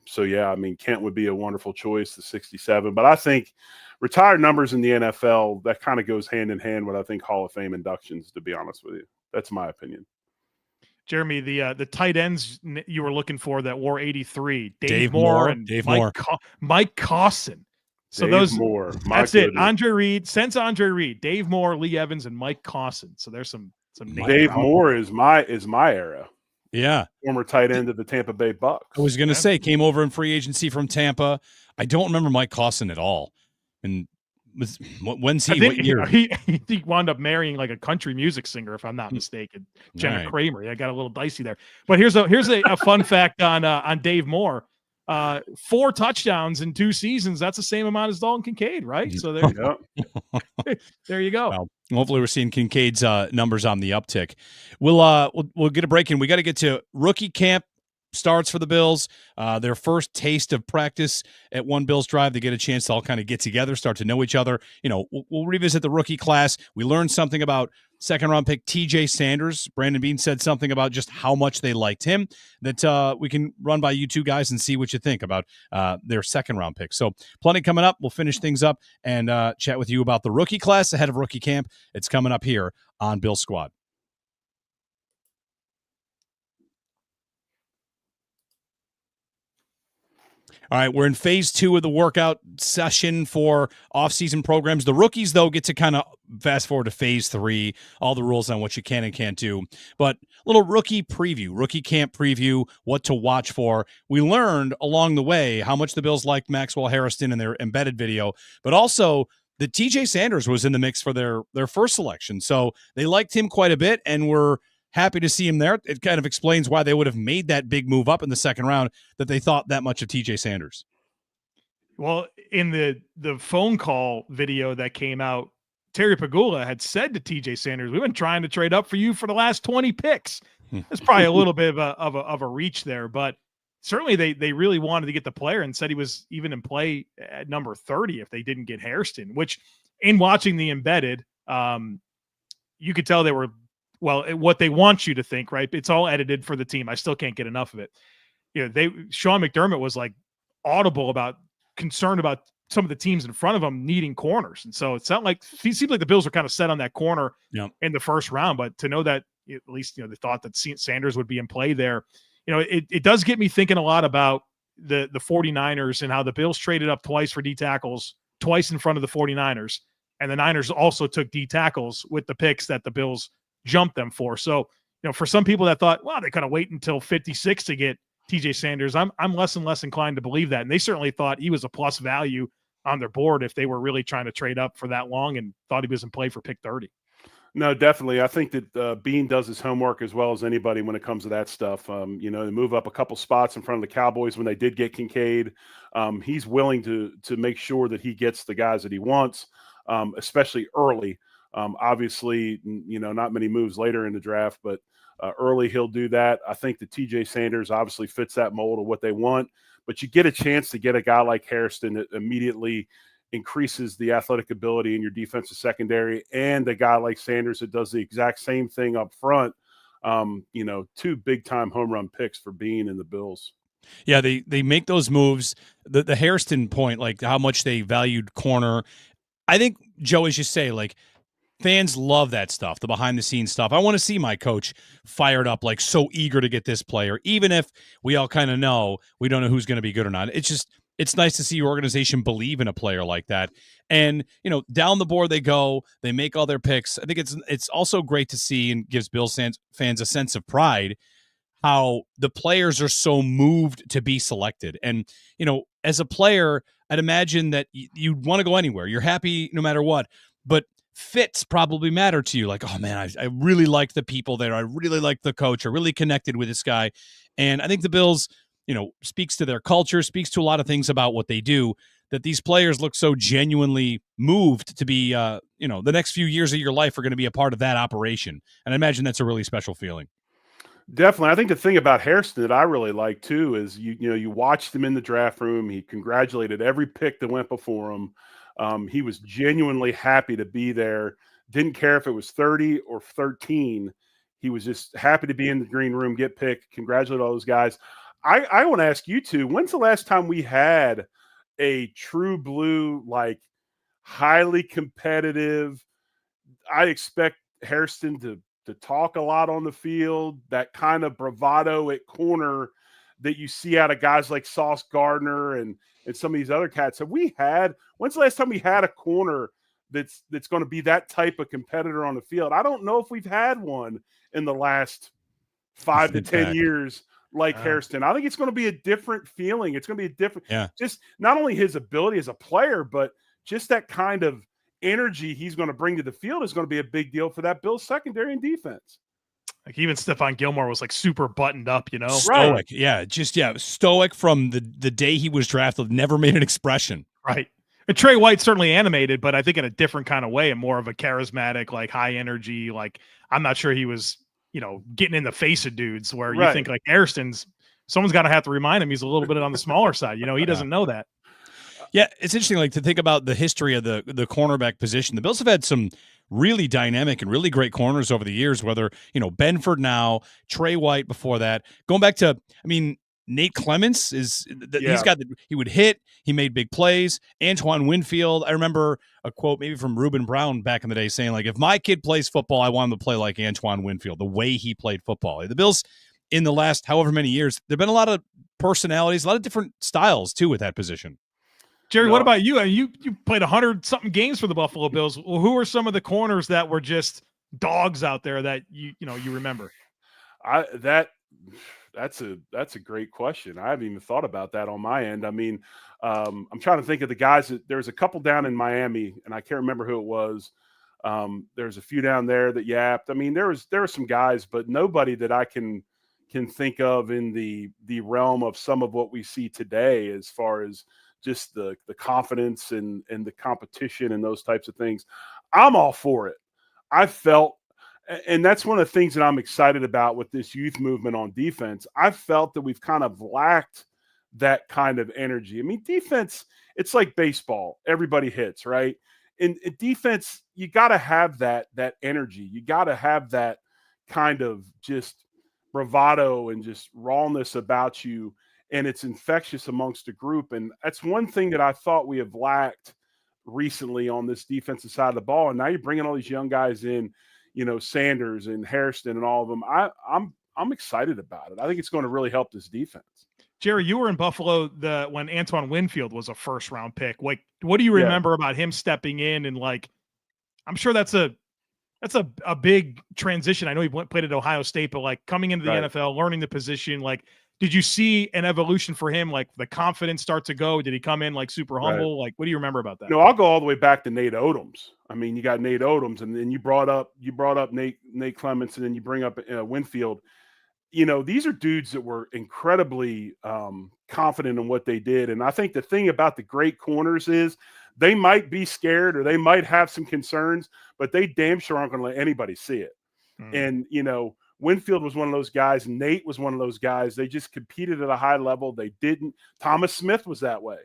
So, yeah, I mean, Kent would be a wonderful choice, the 67. But I think retired numbers in the NFL, that kind of goes hand in hand with, I think, Hall of Fame inductions, to be honest with you. That's my opinion. Jeremy, the tight ends you were looking for that wore 83, Dave Moore and Dave Mike Cosson. So Dave Moore, that's it. Andre Reed, since Andre Reed, Dave Moore, Lee Evans, and Mike Cosson. So there's some names. Dave Moore is my era. Yeah. Former tight end of the Tampa Bay Bucks. I was going to say, came over in free agency from Tampa. I don't remember Mike Cosson at all. And when's he? What year? He wound up marrying like a country music singer, if I'm not mistaken. Jenna Kramer. I got a little dicey there. But here's a fun fact on Dave Moore. 4 touchdowns in 2 seasons. That's the same amount as Dalton Kincaid, right? So there you go. There you go. Well, hopefully we're seeing Kincaid's numbers on the uptick. We'll get a break in. We got to get to rookie camp starts for the Bills. Their first taste of practice at One Bills Drive. They get a chance to all kind of get together, start to know each other. We'll revisit the rookie class. We learned something about second-round pick TJ Sanders. Brandon Beane said something about just how much they liked him that we can run by you two guys and see what you think about their second-round pick. So plenty coming up. We'll finish things up and chat with you about the rookie class ahead of rookie camp. It's coming up here on Bill Squad. All right, we're in phase 2 of the workout session for off-season programs. The rookies, though, get to kind of fast forward to phase 3, all the rules on what you can and can't do. But a little rookie preview, rookie camp preview, what to watch for. We learned along the way how much the Bills liked Maxwell Hairston in their embedded video, but also that TJ Sanders was in the mix for their first selection. So they liked him quite a bit, and we're happy to see him there. It kind of explains why they would have made that big move up in the second round, that they thought that much of TJ Sanders. Well, in the phone call video that came out, Terry Pagula had said to TJ Sanders, "We've been trying to trade up for you for the last 20 picks." That's probably a little bit of a reach there, but certainly they really wanted to get the player and said he was even in play at number 30 if they didn't get Hairston, which in watching the embedded, you could tell they were, well, what they want you to think, right? It's all edited for the team. I still can't get enough of it. Sean McDermott was like audible about concerned about some of the teams in front of them needing corners. And so it seemed like the Bills were kind of set on that corner in the first round, but to know that at least, they thought that Sanders would be in play there, it does get me thinking a lot about the 49ers and how the Bills traded up twice for D tackles, twice in front of the 49ers. And the Niners also took D tackles with the picks that the Bills jumped them for. So, for some people that thought, well, they kind of wait until 56 to get TJ Sanders, I'm less and less inclined to believe that. And they certainly thought he was a plus value on their board if they were really trying to trade up for that long and thought he was in play for pick 30. No, definitely. I think that Bean does his homework as well as anybody when it comes to that stuff. They move up a couple spots in front of the Cowboys when they did get Kincaid. He's willing to make sure that he gets the guys that he wants, especially early. Obviously, not many moves later in the draft, but early he'll do that. I think that TJ Sanders obviously fits that mold of what they want, but you get a chance to get a guy like Hairston that immediately increases the athletic ability in your defensive secondary, and a guy like Sanders that does the exact same thing up front. 2 big-time home run picks for Bean and the Bills. Yeah, they make those moves. The Hairston point, like how much they valued corner. I think, Joe, as you say, like, fans love that stuff, the behind-the-scenes stuff. I want to see my coach fired up, like so eager to get this player, even if we all kind of know we don't know who's going to be good or not. It's nice to see your organization believe in a player like that. And, down the board they go, they make all their picks. I think it's also great to see and gives Bills fans a sense of pride how the players are so moved to be selected. And, as a player, I'd imagine that you'd want to go anywhere. You're happy no matter what. But fits probably matter to you. Like, oh man, I really liked the people there. I really liked the coach. I really connected with this guy. And I think the Bills, speaks to their culture, speaks to a lot of things about what they do, that these players look so genuinely moved to be, the next few years of your life are going to be a part of that operation. And I imagine that's a really special feeling. Definitely. I think the thing about Hairston that I really like too is you watched him in the draft room. He congratulated every pick that went before him. He was genuinely happy to be there. Didn't care if it was 30 or 13. He was just happy to be in the green room, get picked, congratulate all those guys. I want to ask you two, when's the last time we had a true blue, like highly competitive? I expect Hairston to talk a lot on the field, that kind of bravado at corner that you see out of guys like Sauce Gardner and some of these other cats. When's the last time we had a corner that's going to be that type of competitor on the field? I don't know if we've had one in the last 5 to 10 years like Hairston. I think it's going to be a different feeling. It's going to be a different, just not only his ability as a player, but just that kind of energy he's going to bring to the field is going to be a big deal for that Bills secondary and defense. Like even Stephon Gilmore was like super buttoned up, Stoic. Right. Yeah. Stoic from the day he was drafted, never made an expression. Right. And Trey White certainly animated, but I think in a different kind of way and more of a charismatic, like high energy. Like I'm not sure he was, getting in the face of dudes where you think like Hairston's, someone's got to have to remind him he's a little bit on the smaller side. He doesn't know that. Yeah, it's interesting, like to think about the history of the cornerback position. The Bills have had some really dynamic and really great corners over the years, whether, Benford now, Trey White before that. Going back to, Nate Clements he would hit, he made big plays. Antoine Winfield, I remember a quote maybe from Reuben Brown back in the day saying, like, if my kid plays football, I want him to play like Antoine Winfield, the way he played football. The Bills in the last however many years, there've been a lot of personalities, a lot of different styles too with that position. Jerry, what about you? You played 100-something games for the Buffalo Bills. Well, who are some of the corners that were just dogs out there that you remember? That's a great question. I haven't even thought about that on my end. I mean, I'm trying to think of the guys there's a couple down in Miami, and I can't remember who it was. There's a few down there that yapped. I mean, there were some guys, but nobody that I can think of in the realm of some of what we see today as far as just the confidence and the competition and those types of things. I'm all for it. I felt, and that's one of the things that I'm excited about with this youth movement on defense. I felt that we've kind of lacked that kind of energy. I mean, defense, it's like baseball. Everybody hits, right? In defense, you got to have that energy. You got to have that kind of just bravado and just rawness about you, and it's infectious amongst the group. And that's one thing that I thought we have lacked recently on this defensive side of the ball. And now you're bringing all these young guys in, Sanders and Hairston and all of them. I'm excited about it. I think it's going to really help this defense. Jerry, you were in Buffalo when Antoine Winfield was a first-round pick. Like, what do you remember about him stepping in? And I'm sure that's a big transition. I know he played at Ohio State, but coming into the NFL, learning the position, did you see an evolution for him? Like the confidence start to go? Did he come in super humble? What do you remember about that? No, I'll go all the way back to Nate Odoms. I mean, you got Nate Odoms, and then you brought up Nate Clements, and then you bring up Winfield. These are dudes that were incredibly confident in what they did. And I think the thing about the great corners is they might be scared or they might have some concerns, but they damn sure aren't going to let anybody see it. And, Winfield was one of those guys. Nate was one of those guys. They just competed at a high level. They didn't. Thomas Smith was that way.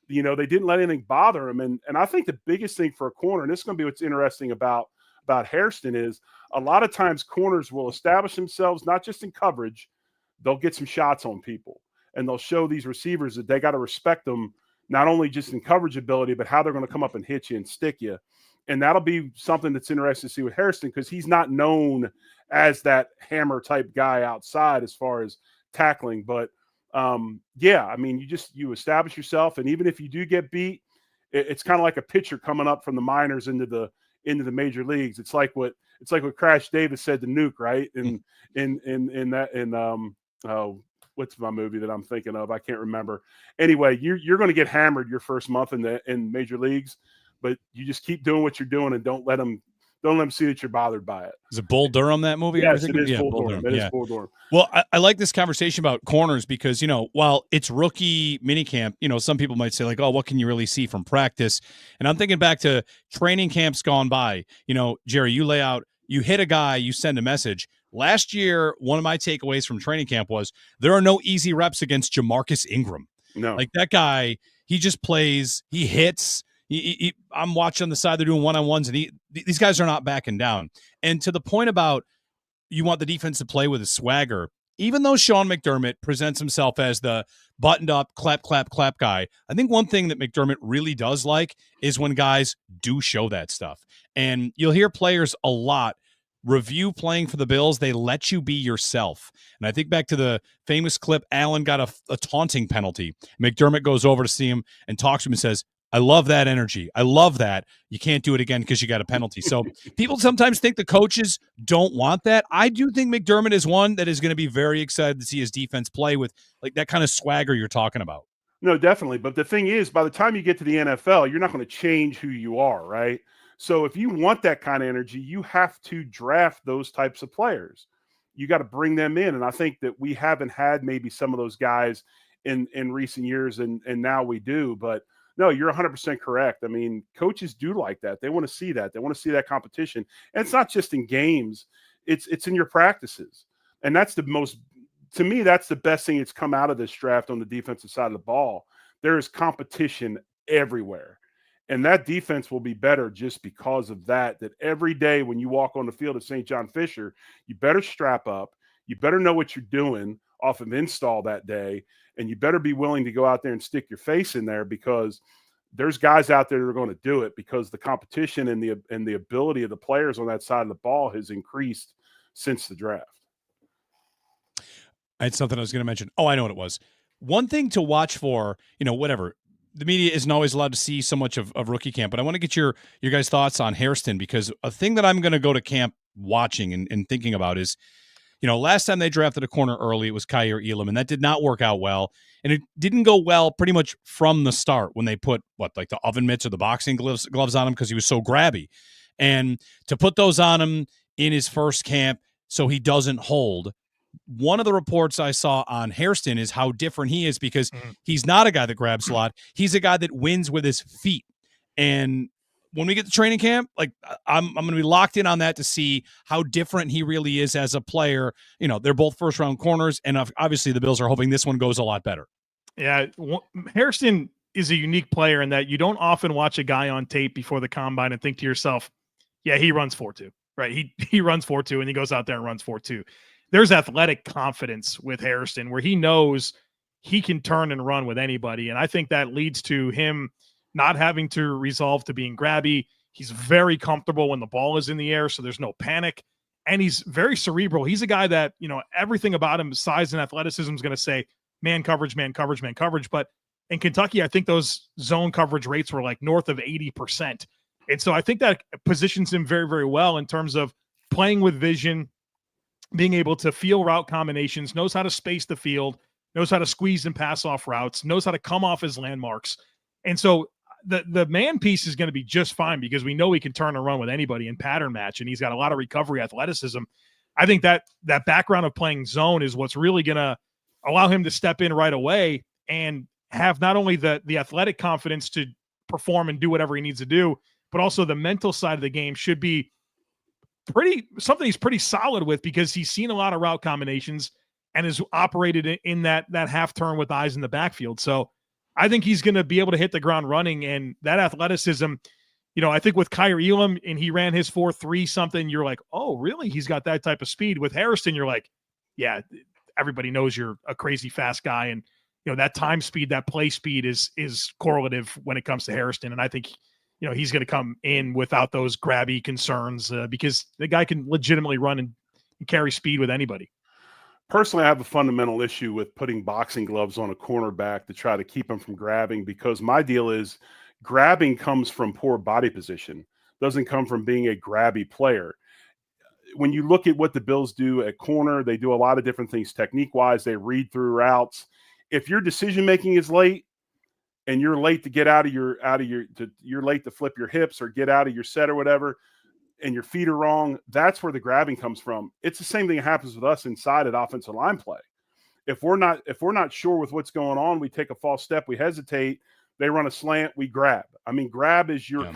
They didn't let anything bother him. And I think the biggest thing for a corner, and this is going to be what's interesting about Hairston, is a lot of times corners will establish themselves not just in coverage. They'll get some shots on people, and they'll show these receivers that they got to respect them, not only just in coverage ability, but how they're going to come up and hit you and stick you. And that'll be something that's interesting to see with Hairston, because he's not known as that hammer type guy outside as far as tackling. But I mean, you establish yourself, and even if you do get beat, it's kind of like a pitcher coming up from the minors into the major leagues. It's like what Crash Davis said to Nuke, right? What's my movie that I'm thinking of? I can't remember. Anyway, you're going to get hammered your first month in major leagues, but you just keep doing what you're doing and don't let them see that you're bothered by it. Is it Bull Durham, that movie? Yes, it is Bull Durham. It is Bull Durham. Well, I like this conversation about corners because, while it's rookie minicamp, some people might say oh, what can you really see from practice? And I'm thinking back to training camps gone by. Jerry, you hit a guy, you send a message. Last year, one of my takeaways from training camp was there are no easy reps against Jamarcus Ingram. No. That guy, he just plays, he hits. I'm watching on the side, they're doing one-on-ones, and these guys are not backing down. And to the point about you want the defense to play with a swagger, even though Sean McDermott presents himself as the buttoned-up, clap, clap, clap guy, I think one thing that McDermott really does like is when guys do show that stuff. And you'll hear players a lot review playing for the Bills. They let you be yourself. And I think back to the famous clip, Allen got a taunting penalty. McDermott goes over to see him and talks to him and says, I love that energy. I love that. You can't do it again because you got a penalty. So people sometimes think the coaches don't want that. I do think McDermott is one that is going to be very excited to see his defense play with that kind of swagger you're talking about. No, definitely. But the thing is, by the time you get to the NFL, you're not going to change who you are, right? So if you want that kind of energy, you have to draft those types of players. You got to bring them in. And I think that we haven't had maybe some of those guys in recent years, and now we do. But no, you're 100% correct. I mean, coaches do like that. They want to see that. They want to see that competition. And it's not just in games. It's in your practices. And that's to me, that's the best thing that's come out of this draft on the defensive side of the ball. There is competition everywhere. And that defense will be better just because of that every day when you walk on the field at St. John Fisher, you better strap up. You better know what you're doing off of install that day. And you better be willing to go out there and stick your face in there, because there's guys out there that are going to do it, because the competition and the ability of the players on that side of the ball has increased since the draft. I had something I was going to mention. Oh, I know what it was. One thing to watch for, whatever. The media isn't always allowed to see so much of rookie camp, but I want to get your guys' thoughts on Hairston, because a thing that I'm going to go to camp watching and thinking about is, last time they drafted a corner early, it was Kaiir Elam, and that did not work out well. And it didn't go well pretty much from the start when they put, the oven mitts or the boxing gloves on him because he was so grabby. And to put those on him in his first camp so he doesn't hold, one of the reports I saw on Hairston is how different he is, because he's not a guy that grabs a lot. He's a guy that wins with his feet. And when we get to training camp, I'm going to be locked in on that to see how different he really is as a player. They're both first round corners, and obviously the Bills are hoping this one goes a lot better. Yeah, Hairston is a unique player in that you don't often watch a guy on tape before the combine and think to yourself, yeah, he runs 4.2, right? He runs 4.2 and he goes out there and runs 4.2. There's athletic confidence with Hairston where he knows he can turn and run with anybody. And I think that leads to him not having to resolve to being grabby. He's very comfortable when the ball is in the air, so there's no panic. And he's very cerebral. He's a guy that, everything about him, size and athleticism, is going to say man coverage, man coverage, man coverage. But in Kentucky, I think those zone coverage rates were north of 80%. And so I think that positions him very, very well in terms of playing with vision, being able to feel route combinations, knows how to space the field, knows how to squeeze and pass off routes, knows how to come off his landmarks. And so the man piece is going to be just fine because we know he can turn and run with anybody in pattern match, and he's got a lot of recovery athleticism. I think that background of playing zone is what's really going to allow him to step in right away and have not only the athletic confidence to perform and do whatever he needs to do, but also the mental side of the game should be something he's pretty solid with, because he's seen a lot of route combinations and has operated in that half turn with eyes in the backfield. So I think he's going to be able to hit the ground running, and that athleticism, I think with Kaiir Elam and he ran his 4.3 something, you're like, oh, really? He's got that type of speed. With Hairston, you're like, yeah, everybody knows you're a crazy fast guy. And, that time speed, that play speed is correlative when it comes to Hairston. And I think, he's going to come in without those grabby concerns because the guy can legitimately run and carry speed with anybody. Personally, I have a fundamental issue with putting boxing gloves on a cornerback to try to keep him from grabbing, because my deal is grabbing comes from poor body position, doesn't come from being a grabby player. When you look at what the Bills do at corner, they do a lot of different things technique-wise. They read through routes. If your decision-making is late, and you're late to get you're late to flip your hips or get out of your set or whatever, and your feet are wrong, that's where the grabbing comes from. It's the same thing that happens with us inside at offensive line play. If we're not sure with what's going on, we take a false step, we hesitate, they run a slant, we grab. I mean, grab is your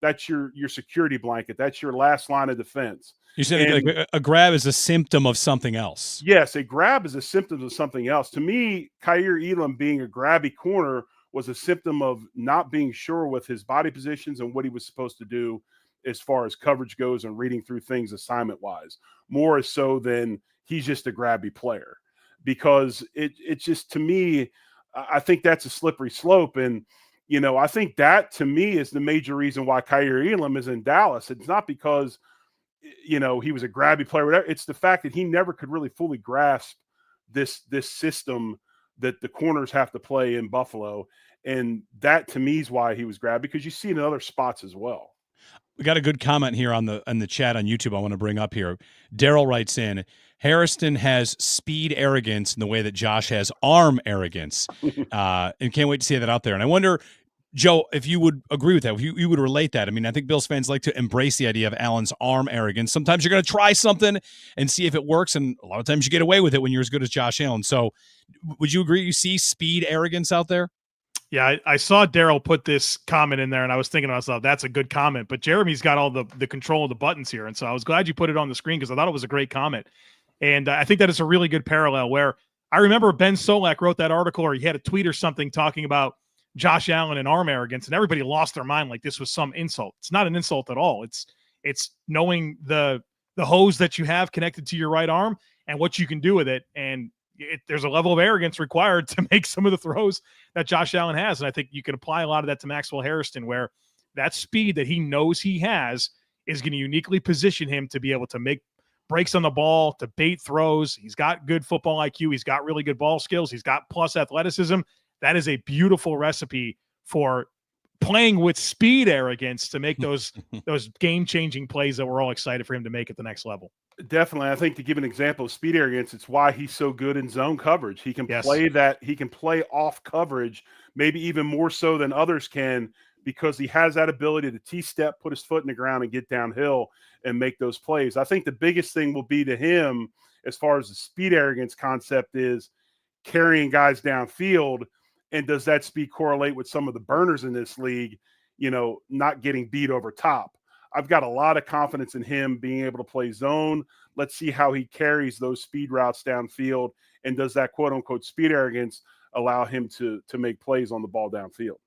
that's your security blanket. That's your last line of defense. You said a grab is a symptom of something else. Yes, a grab is a symptom of something else. To me, Kaiir Elam being a grabby corner was a symptom of not being sure with his body positions and what he was supposed to do as far as coverage goes and reading through things assignment-wise, more so than he's just a grabby player. Because it's just, to me, I think that's a slippery slope. And, I think that, to me, is the major reason why Kaiir Elam is in Dallas. It's not because, he was a grabby player, whatever. It's the fact that he never could really fully grasp this system that the corners have to play in Buffalo. And that, to me, is why he was grabbed, because you see it in other spots as well. We got a good comment here on the chat on YouTube I want to bring up here. Daryl writes in, Hairston has speed arrogance in the way that Josh has arm arrogance. And can't wait to see that out there. And I wonder, Joe, if you would agree with that, if you would relate that. I mean, I think Bills fans like to embrace the idea of Allen's arm arrogance. Sometimes you're going to try something and see if it works, and a lot of times you get away with it when you're as good as Josh Allen. So would you agree you see speed arrogance out there? Yeah, I saw Daryl put this comment in there, and I was thinking to myself, that's a good comment. But Jeremy's got all the control of the buttons here, and so I was glad you put it on the screen because I thought it was a great comment. And I think that is a really good parallel where I remember Ben Solak wrote that article, or he had a tweet or something talking about Josh Allen and arm arrogance, and everybody lost their mind like this was some insult. It's not an insult at all. It's knowing the hose that you have connected to your right arm and what you can do with it. And there's a level of arrogance required to make some of the throws that Josh Allen has. And I think you can apply a lot of that to Maxwell Hairston, where that speed that he knows he has is going to uniquely position him to be able to make breaks on the ball to bait throws. He's got good football IQ. He's got really good ball skills. He's got plus athleticism. That is a beautiful recipe for playing with speed arrogance to make those game-changing plays that we're all excited for him to make at the next level. Definitely. I think to give an example of speed arrogance, it's why he's so good in zone coverage. He can play that. He can play off coverage, maybe even more so than others can, because he has that ability to T-step, put his foot in the ground and get downhill and make those plays. I think the biggest thing will be to him as far as the speed arrogance concept is carrying guys downfield. And does that speed correlate with some of the burners in this league, not getting beat over top? I've got a lot of confidence in him being able to play zone. Let's see how he carries those speed routes downfield. And does that quote unquote speed arrogance allow him to make plays on the ball downfield?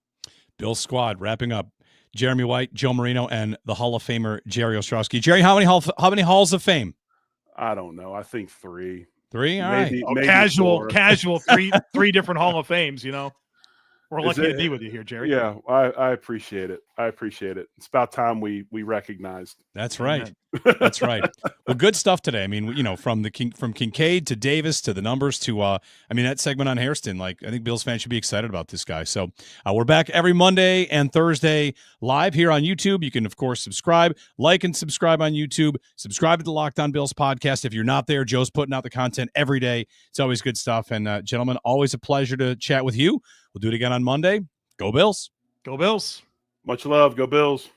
Bill's squad wrapping up. Jeremy White, Joe Marino, and the Hall of Famer Jerry Ostrowski. Jerry, how many halls of fame? I don't know. I think 3. 3? All right. Maybe Casual, 4. three different Hall of Fames, We're lucky to be with you here, Jerry. Yeah, I appreciate it. It's about time we recognized. That's right. That's right. Well, good stuff today. I mean, from Kincaid to Davis to the numbers to that segment on Hairston. I think Bills fans should be excited about this guy. So we're back every Monday and Thursday live here on YouTube. You can of course subscribe, like, and subscribe on YouTube. Subscribe to the Locked On Bills podcast. If you're not there, Joe's putting out the content every day. It's always good stuff. And gentlemen, always a pleasure to chat with you. We'll do it again on Monday. Go Bills. Go Bills. Much love. Go Bills.